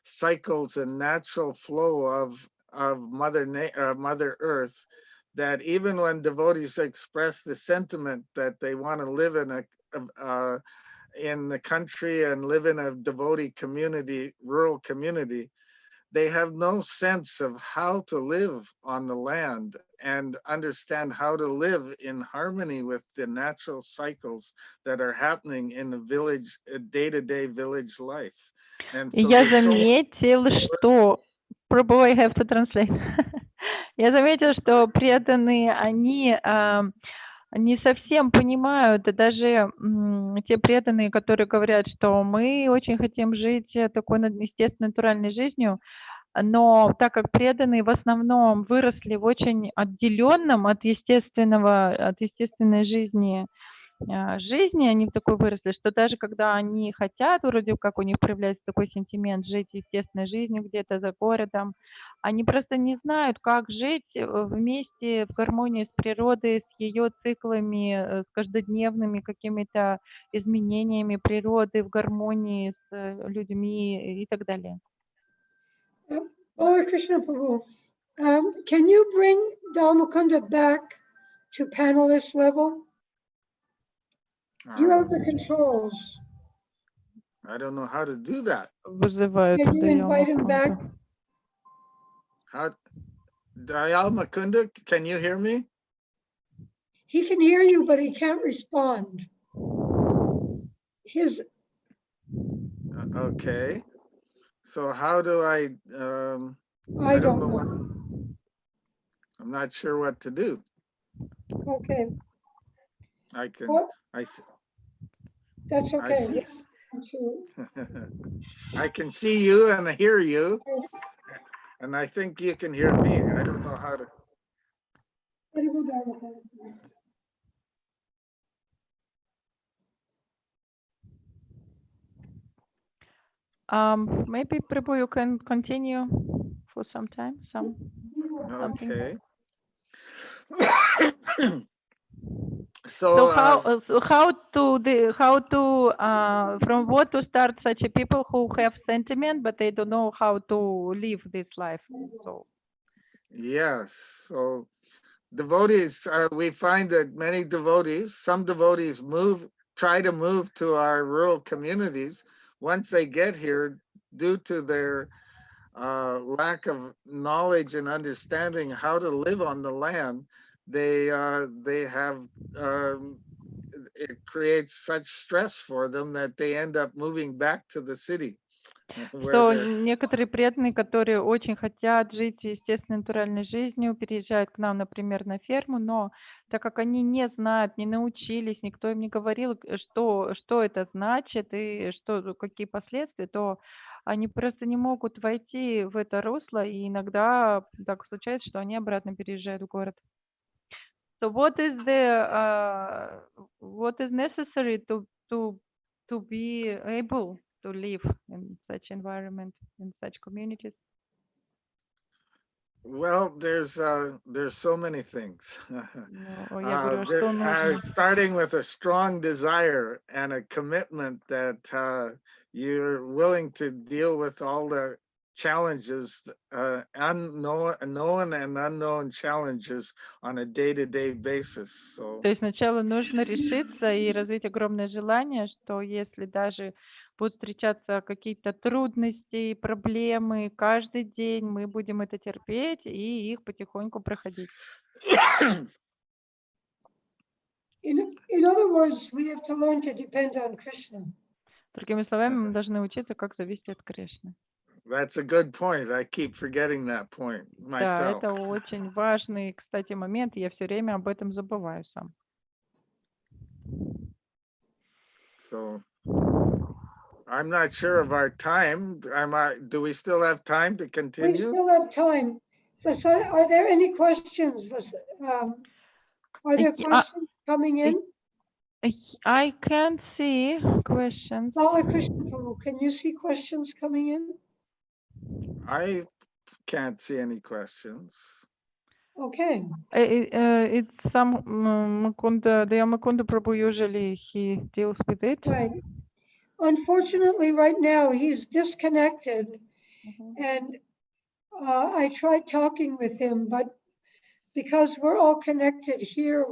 cycles and natural flow of Mother Earth, that even when devotees express the sentiment that they want to live in the country and live in a devotee community, rural community, they have no sense of how to live on the land and understand how to live in harmony with the natural cycles that are happening in the village, day-to-day village life. And so Я заметил, что... Prabhu, I have to translate. Я заметил, что преданные, они не совсем понимают, даже те преданные, которые говорят, что мы очень хотим жить такой естественной, натуральной жизнью, но так как преданные в основном выросли в очень отделенном от естественной жизни, они в такой выросли, что даже когда они хотят, вроде как у них проявляется такой сентимент жить естественной жизнью где-то за городом, они просто не знают, как жить вместе в гармонии с природой, с ее циклами, с каждодневными какими-то изменениями природы, в гармонии с людьми и так далее. Bala Krishna Prabhu, can you bring Dhammakunda back to panelist level? You have the controls. I don't know how to do that. Can you invite him back? How, Dayal Mukunda, can you hear me? He can hear you, but he can't respond. Okay. So how do I don't know what, I'm not sure what to do. Okay. That's okay. I can see you and hear you, and I think you can hear me. I don't know how to. Maybe Prabhu, you can continue for some time. Okay. So how to from what to start such a people who have sentiment but they don't know how to live this life? So yes, so devotees, we find that some devotees try to move to our rural communities. Once they get here, due to their lack of knowledge and understanding how to live on the land, they have it creates such stress for them that they end up moving back to the city. So некоторые преданные, которые очень хотят жить естественной, натуральной жизнью, переезжают к нам, например, на ферму, но так как они не знают, не научились, никто им не говорил, что это значит и какие последствия, то они просто не могут войти в это русло, и иногда так случается, что они обратно переезжают в город. So what is necessary to be able to live in such environment, in such communities? Well, there's so many things. Говорю, starting with a strong desire and a commitment that you're willing to deal with all the challenges, known and unknown challenges on a day-to-day basis. So. То есть сначала нужно решиться и развить огромное желание, что если даже будут встречаться какие-то трудности, проблемы каждый день, мы будем это терпеть и их потихоньку проходить. In other words, we have to learn to depend on Krishna. Другими словами, мы должны учиться, как зависеть от Кришны. That's a good point. I keep forgetting that point myself. Да, это очень важный, кстати, момент, и я все время об этом забываю сам. So, I'm not sure of our time. Do we still have time to We continue? still have time. Are there any questions? Are there questions coming in? I can't see questions. Bala Krishna Prabhu, can you see questions coming in? I can't see any questions. Okay. It's some Mukunda, the Mukunda Prabhu usually he deals with it. Right. Unfortunately, right now he's disconnected, and I tried talking with him, but because we're all connected here,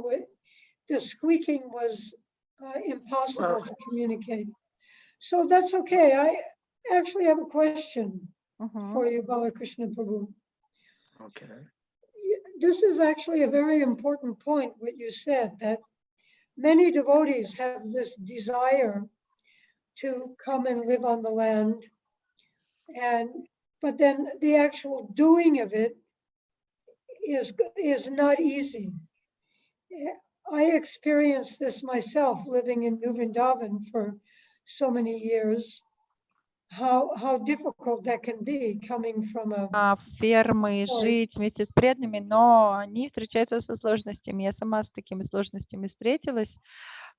the squeaking was impossible to communicate. So that's okay. I actually have a question for you, Balakrishna Prabhu. Okay. This is actually a very important point, what you said, that many devotees have this desire to come and live on the land, but then the actual doing of it is not easy. I experienced this myself living in New Vrindavan for so many years, how difficult that can be coming from фермы, жить вместе с преданными, но они встречаются со сложностями. Я сама с такими сложностями встретилась,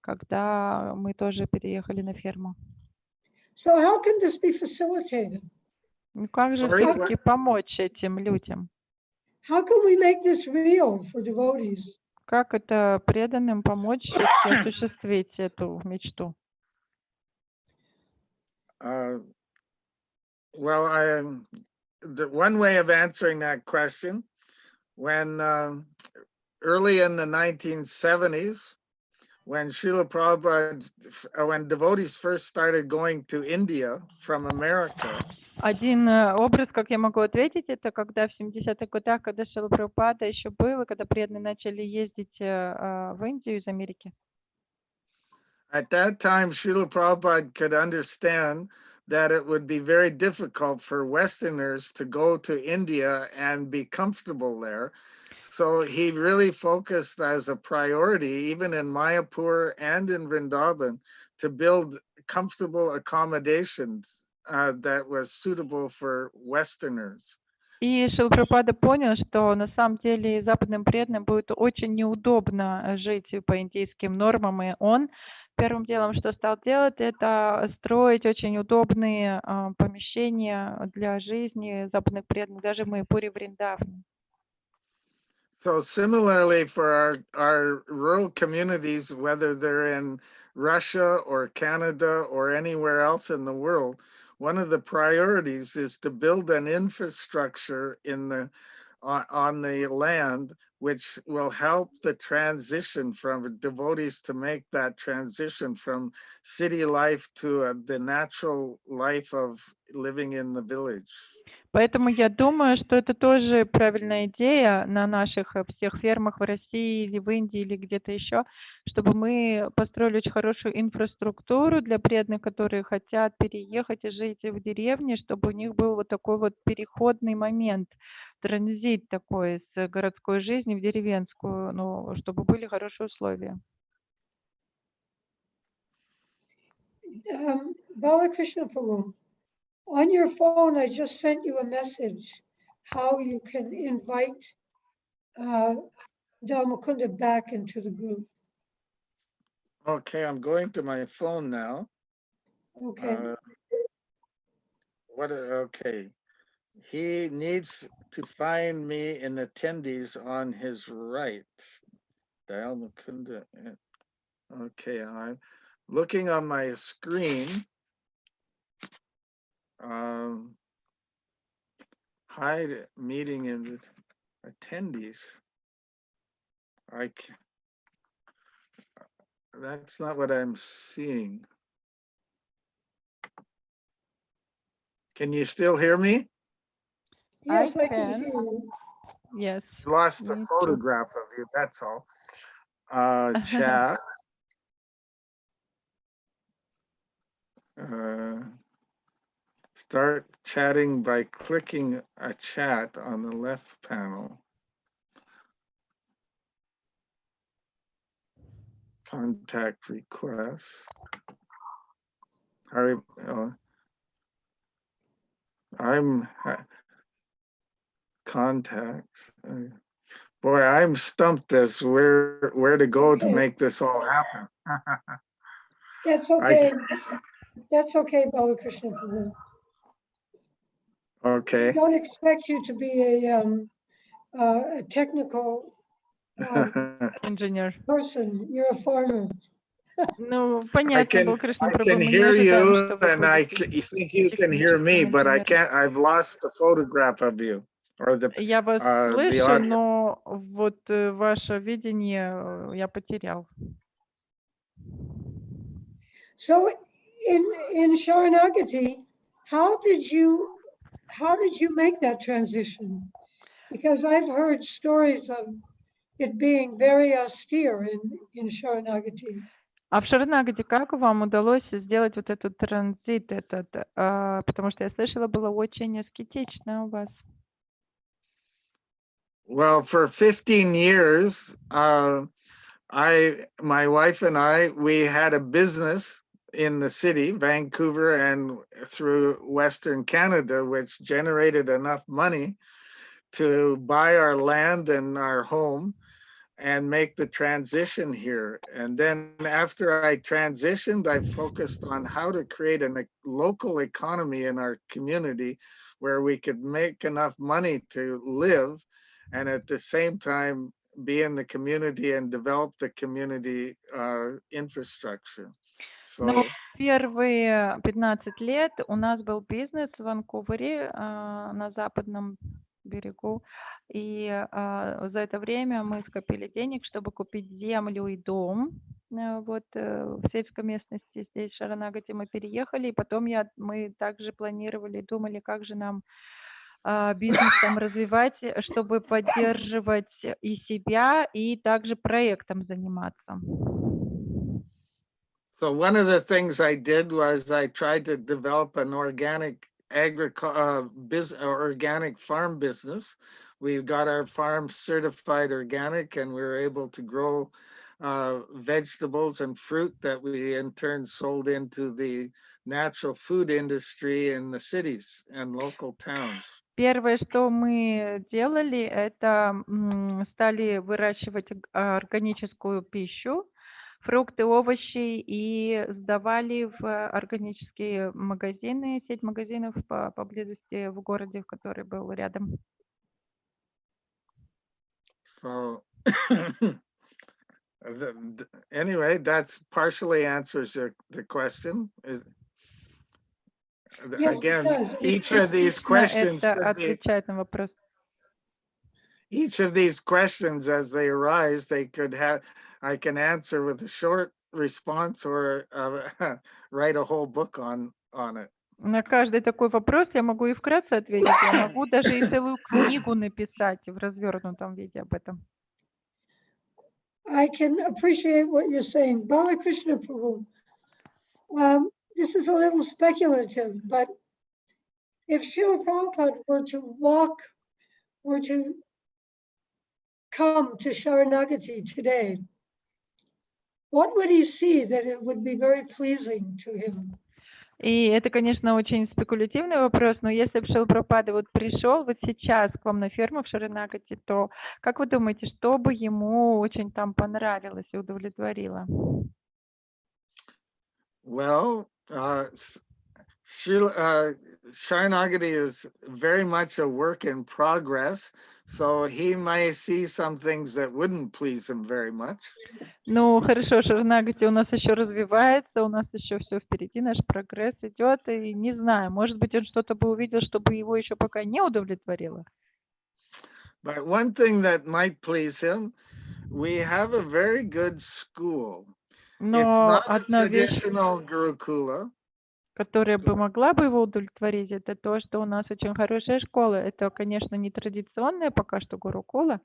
когда мы тоже переехали на ферму. So how can this be facilitated? Ну как же все-таки помочь этим людям? How can we make this real for devotees? Как это преданным помочь все-таки осуществить эту мечту? Well, the one way of answering that question, when early in the 1970s, when Srila Prabhupada, when devotees first started going to India from America. Один образ, как я могу ответить, это когда в 70-х годах, когда Шрила Прабхупада еще был, и когда преданные начали ездить в Индию из Америки. At that time, Srila Prabhupada could understand that it would be very difficult for Westerners to go to India and be comfortable there. So he really focused as a priority, even in Mayapur and in Vrindavan, to build comfortable accommodations that was suitable for Westerners. И Шрила Прабхупада понял, что на самом деле западным преданным будет очень неудобно жить по индийским нормам, и он первым делом, что стал делать, это строить очень удобные помещения для жизни западных преданных, даже в Майяпуре, Вриндаване. So similarly for our rural communities, whether they're in Russia or Canada or anywhere else in the world, one of the priorities is to build an infrastructure on the land, which will help the transition from devotees to make that transition from city life to the natural life of living in the village. Поэтому я думаю, что это тоже правильная идея на наших всех фермах в России или в Индии или где-то еще, чтобы мы построили очень хорошую инфраструктуру для преданных, которые хотят переехать и жить в деревне, чтобы у них был вот такой вот переходный момент, транзит такой с городской жизни в деревенскую, ну, чтобы были хорошие условия. Balakrishna Prabhu, on your phone, I just sent you a message how you can invite Dhammakunda back into the group. Okay, I'm going to my phone now. Okay. Okay. He needs to find me in attendees on his right. Dhammakunda. Okay, I'm looking on my screen. Hide meeting in attendees. That's not what I'm seeing. Can you still hear me? Yes, I can hear you. Yes. Lost the photograph of you, that's all. Chat. Start chatting by clicking a chat on the left panel. Contact requests. I'm contacts. Boy, I'm stumped as where to go to make this all happen. That's okay. That's okay, Balakrishna Prabhu. Okay. I don't expect you to be a technical Инженер. person. You're a farmer. Ну, I понятно, can Балакришна Прабhu, мы не hear ожидаем, you, что вы and I будете think you can hear me, техническим but I инженером. can't. I've lost the photograph of you, or Я вас the слышу, audio. но вот ваше видение я потерял. So in Sharanagati, how did you make that transition? Because I've heard stories of it being very austere in Sharanagati. А в Шаранагати как вам удалось сделать вот этот транзит, потому что я слышала, было очень аскетично у вас. Well, for 15 years, my wife and we had a business in the city, Vancouver, and through Western Canada, which generated enough money to buy our land and our home and make the transition here. And then after I transitioned, I focused on how to create a local economy in our community where we could make enough money to live and at the same time be in the community and develop the community infrastructure. Но So первые 15 лет у нас был бизнес в Ванкувере на западном берегу, и за это время мы скопили денег, чтобы купить землю и дом. Вот в сельской местности здесь в Шаранагати мы переехали, и потом мы также планировали, думали, как же нам бизнес там развивать, чтобы поддерживать и себя, и также проектом заниматься. So one of the things I did was I tried to develop an organic organic farm business. We got our farm certified organic, and we were able to grow vegetables and fruit that we in turn sold into the natural food industry in the cities and local towns. Первое, что мы делали, это стали выращивать органическую пищу, фрукты, овощи, и сдавали в органические магазины, сеть магазинов поблизости в городе, который был рядом. So anyway, that's partially answers the question. Yes, Again, it does. each of these questions Это could be, отвечает на вопрос. each of these questions as they arise, they could have, I can answer with a short response or write a whole book on it. На каждый такой вопрос я могу и вкратце ответить, я могу даже и целую книгу написать в развернутом виде об этом. I can appreciate what you're saying. Balakrishna Prabhu, this is a little speculative, but if Srila Prabhupada were to come to Sharanagati today, what would he see that it would be very pleasing to him? И это, конечно, очень спекулятивный вопрос, но если бы Шрила Прабхупада вот пришел вот сейчас к вам на ферму в Шаранагати, то как вы думаете, что бы ему очень там понравилось и удовлетворило? Well, Sharanagati is very much a work in progress, so he may see some things that wouldn't please him very much. Ну, хорошо, Шаранагати у нас еще развивается, у нас еще все впереди, наш прогресс идет, и не знаю, может быть, он что-то бы увидел, чтобы его еще пока не удовлетворило. But one thing that might please him, we have a very good school. It's Но not a одна вещь, traditional Gurukula. которая бы могла бы его удовлетворить, это то, что у нас очень хорошая школа. Это, конечно, не традиционная пока что гурукула.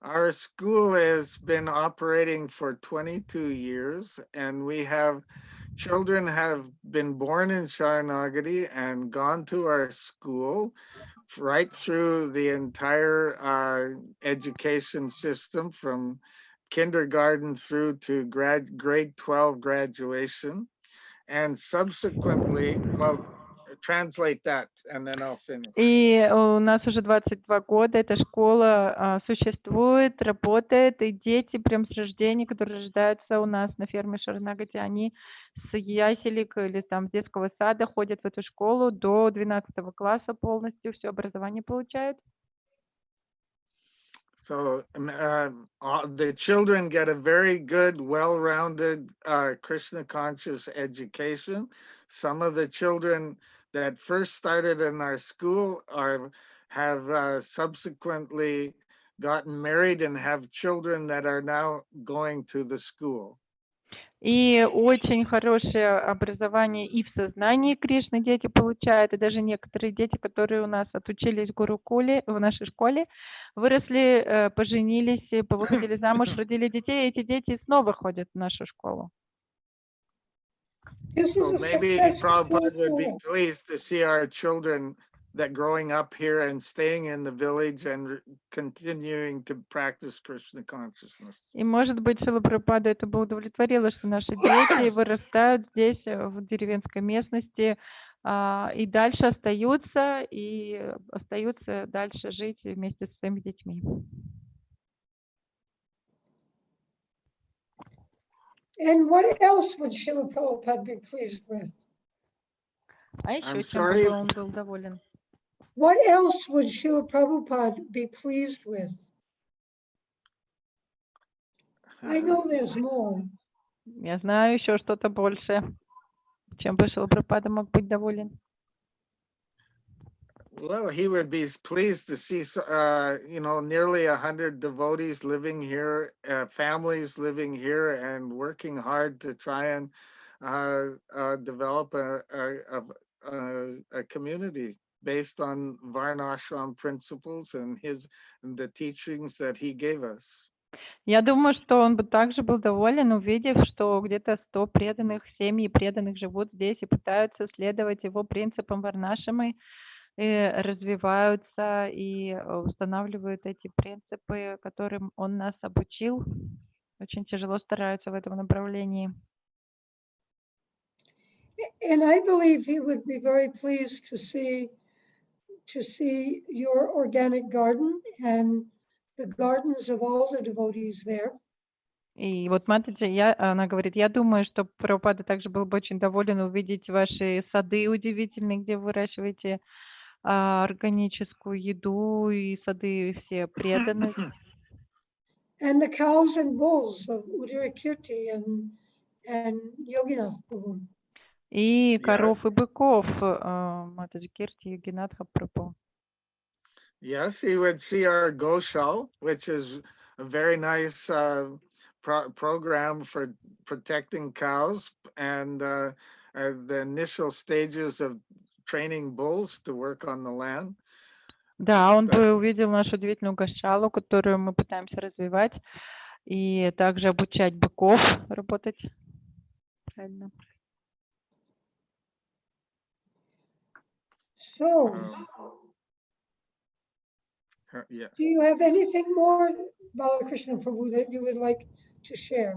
Our school has been operating for 22 years, and we have children have been born in Sharanagati and gone to our school right through the entire education system from kindergarten through to grade 12 graduation. and subsequently, well, translate that, and then I'll finish. И у нас уже 22 года эта школа существует, работает, и дети прям с рождения, которые рождаются у нас на ферме Шаранагати, они с яселек или там с детского сада ходят в эту школу до 12 класса полностью, все образование получают. So the children get a very good, well-rounded Krishna conscious education. Some of the children that first started in our school have subsequently gotten married and have children that are now going to the school. И очень хорошее образование и в сознании Кришны дети получают, и даже некоторые дети, которые у нас отучились в Гурукуле, в нашей школе, выросли, поженились, повыходили замуж, родили детей, и эти дети снова ходят в нашу школу. So maybe Prabhupada would be pleased to see our children that growing up here and staying in the village and continuing to practice Krishna consciousness. И, может быть, Шрила Прабхупада это бы удовлетворило, что наши дети вырастают здесь, в деревенской местности, и дальше остаются дальше жить вместе со своими детьми. And what else would Srila Prabhupada be pleased with? А еще I'm чем sorry. бы он был доволен? What else would Srila Prabhupada be pleased with? I know there's more. Я знаю еще что-то больше, чем бы Шрила Прабхупада мог быть доволен. Well, he would be pleased to see, nearly 100 devotees living here, families living here, and working hard to try and develop a community based on Varnashram principles and the teachings that he gave us. Я думаю, что он бы также был доволен, увидев, что где-то 100 преданных, семьи преданных живут здесь и пытаются следовать его принципам Варнашрамы, и развиваются и устанавливают эти принципы, которым он нас обучил. Очень тяжело стараются в этом направлении. And I believe he would be very pleased to see your organic garden and the gardens of all the devotees there. И вот Матаджи, она говорит, я думаю, что Прабхупада также был бы очень доволен увидеть ваши сады удивительные, где вы выращиваете органическую еду, и сады все преданных. And the cows and bulls of Udarakirti and Yoginath Prabhu. И коров и быков Матаджи Кирти и Йогинатха Прабху. Yes, he would see our Goshal, which is a very nice program for protecting cows and the initial stages of training bulls to work on the land. Да, он бы увидел нашу удивительную гошалу, которую мы пытаемся развивать, и также обучать быков работать. Правильно. So, Yeah. do you have anything more, Balakrishna Prabhu, that you would like to share?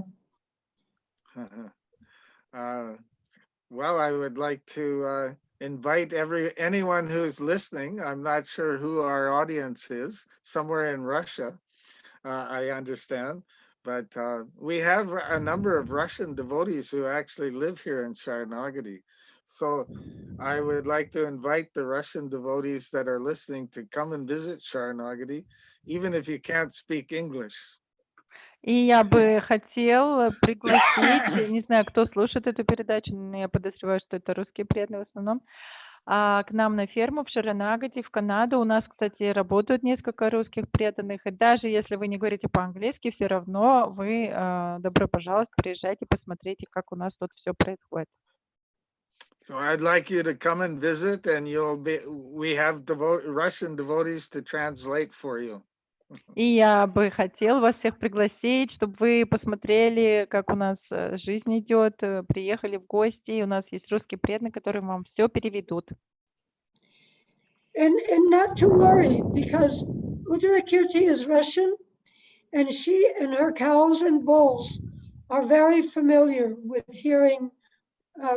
Well, I would like to invite anyone who's listening. I'm not sure who our audience is, somewhere in Russia, I understand. But we have a number of Russian devotees who actually live here in Sharanagati. So I would like to invite the Russian devotees that are listening to come and visit Sharanagati, even if you can't speak English. И я бы хотел пригласить, не знаю, кто слушает эту передачу, но я подозреваю, что это русские преданные в основном, к нам на ферму в Шаранагати, в Канаду. У нас, кстати, работают несколько русских преданных, и даже если вы не говорите по-английски, все равно вы добро пожаловать, приезжайте, посмотрите, как у нас тут все происходит. So I'd like you to come and visit, and we have Russian devotees to translate for you. И я бы хотел вас всех пригласить, чтобы вы посмотрели, как у нас жизнь идет, приехали в гости, и у нас есть русские преданные, которые вам все переведут. And not to worry, because Udarakirti is Russian, and she and her cows and bulls are very familiar with hearing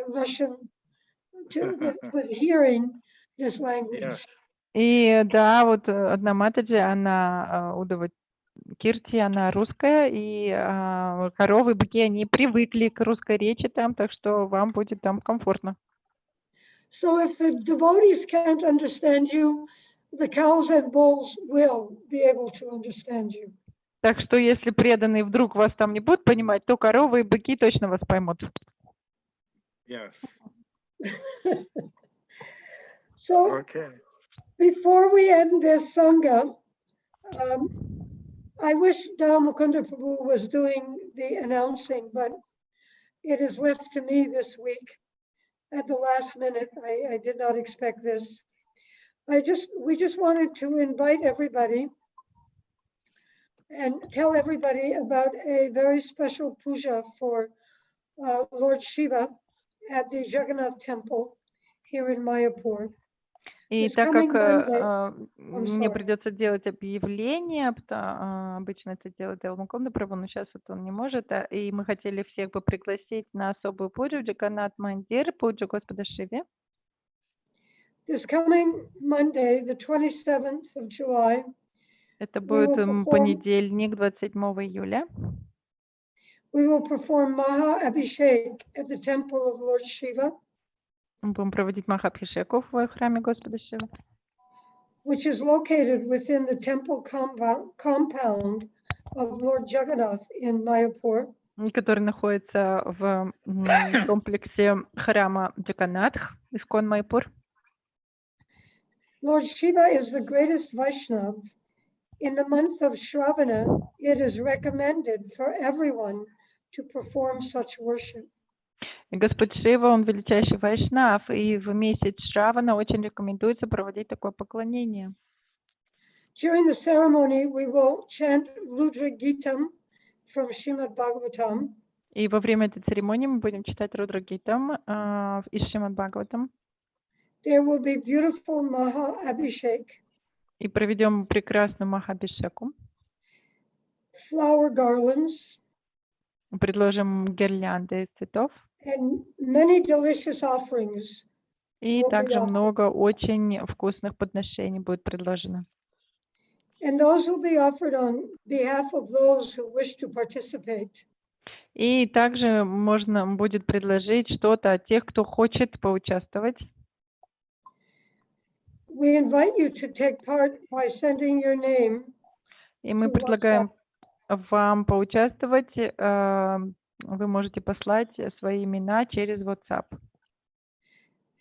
Russian with hearing this language. Yes. И да, вот одна Матаджи, она Кирти, она русская, и коровы, быки, они привыкли к русской речи там, так что вам будет там комфортно. So if the devotees can't understand you, the cows and bulls will be able to understand you. Так что если преданные вдруг вас там не будут понимать, то коровы и быки точно вас поймут. Yes. So Okay. before we end this Sangha, I wish Mukunda Prabhu was doing the announcing, but it is left to me this week at the last minute. I did not expect this. We just wanted to invite everybody and tell everybody about a very special puja for Lord Shiva at the Jagannath Temple here in Mayapur. И This так coming как Monday- мне sorry. придется делать объявление, обычно это делает Мукунда Прабху, но сейчас вот он не может, и мы хотели всех бы пригласить на особую пуджу Джаганнат Мандир, пуджу Господа Шиве. This coming Monday, the 27th of July, Это будет perform- понедельник, 27 июля. we will perform Maha Abhishek at the temple of Lord Shiva, Мы будем проводить Махабхишеку в храме Господа Шивы, which is located within the temple compound of Lord Jagannath in Mayapur. который находится в комплексе храма Джаганнат, Искон Майпур. Lord Shiva is the greatest Vaishnava. In the month of Shravana, it is recommended for everyone to perform such worship. И Господь Шива, он величайший вайшнав, и в месяц Шравана очень рекомендуется проводить такое поклонение. During the ceremony, we will chant Rudra Gitam from Srimad Bhagavatam. И во время этой церемонии мы будем читать Рудра Гитам из Шримад Бхагаватам. There will be beautiful Maha Abhishek, И проведем прекрасную Махабхишеку. flower garlands, Предложим гирлянды из цветов. and many delicious offerings. И will be также offered. много очень вкусных подношений будет предложено. And those will be offered on behalf of those who wish to participate. И также можно будет предложить что-то от тех, кто хочет поучаствовать. We invite you to take part by sending your name. И мы to предлагаем вам поучаствовать. Вы можете послать свои имена через WhatsApp.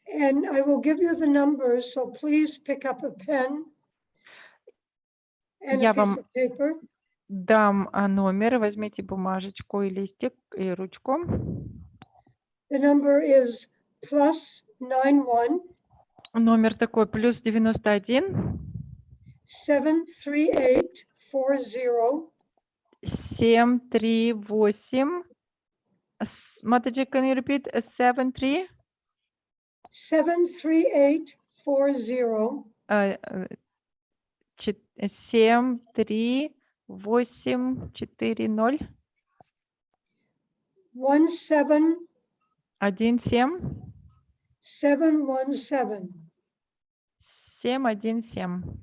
And I will give you the numbers, so please pick up a pen and Я a piece вам of paper. дам номер. Возьмите бумажечку и листик и ручку. The number is +91 Номер такой +91 73840 738. Mataji, can you repeat? 73? 73840 73840 17 17 717. 717.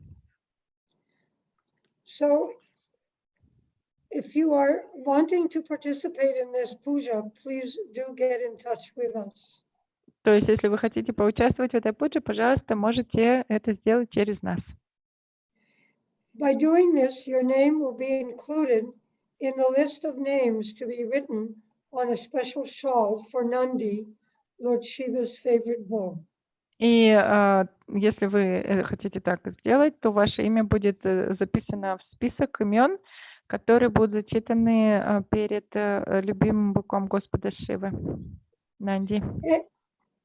So if you are wanting to participate in this puja, please do get in touch with us. То есть, если вы хотите поучаствовать в этой пудже, пожалуйста, можете это сделать через нас. By doing this, your name will be included in the list of names to be written on a special shawl for Nandi, Lord Shiva's favorite bull. И если вы хотите так сделать, то ваше имя будет записано в список имен, которые будут зачитаны перед любимым быком Господа Шивы, Нанди.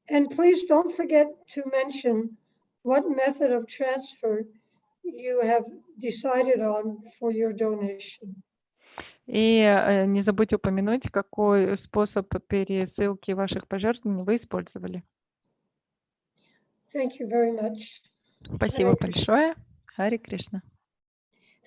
And please don't forget to mention what method of transfer you have decided on for your donation. И не забудьте упомянуть, какой способ пересылки ваших пожертвований вы использовали. Thank you very much. Спасибо большое. Хари Кришна.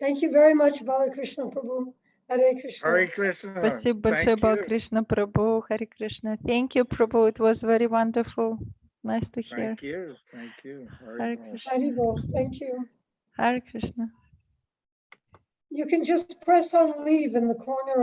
Thank you very much, Bala Krishna Prabhu. Hare Krishna. Hare Krishna. Спасибо большое, Thank Бала you. Кришна Прабху. Харе Кришна. Thank you, Prabhu. It was very wonderful. Nice to hear. Thank you. Thank you. Hare Hare Bol. Krishna. Haribol. Thank you. Hare Krishna. You can just press on leave in the corner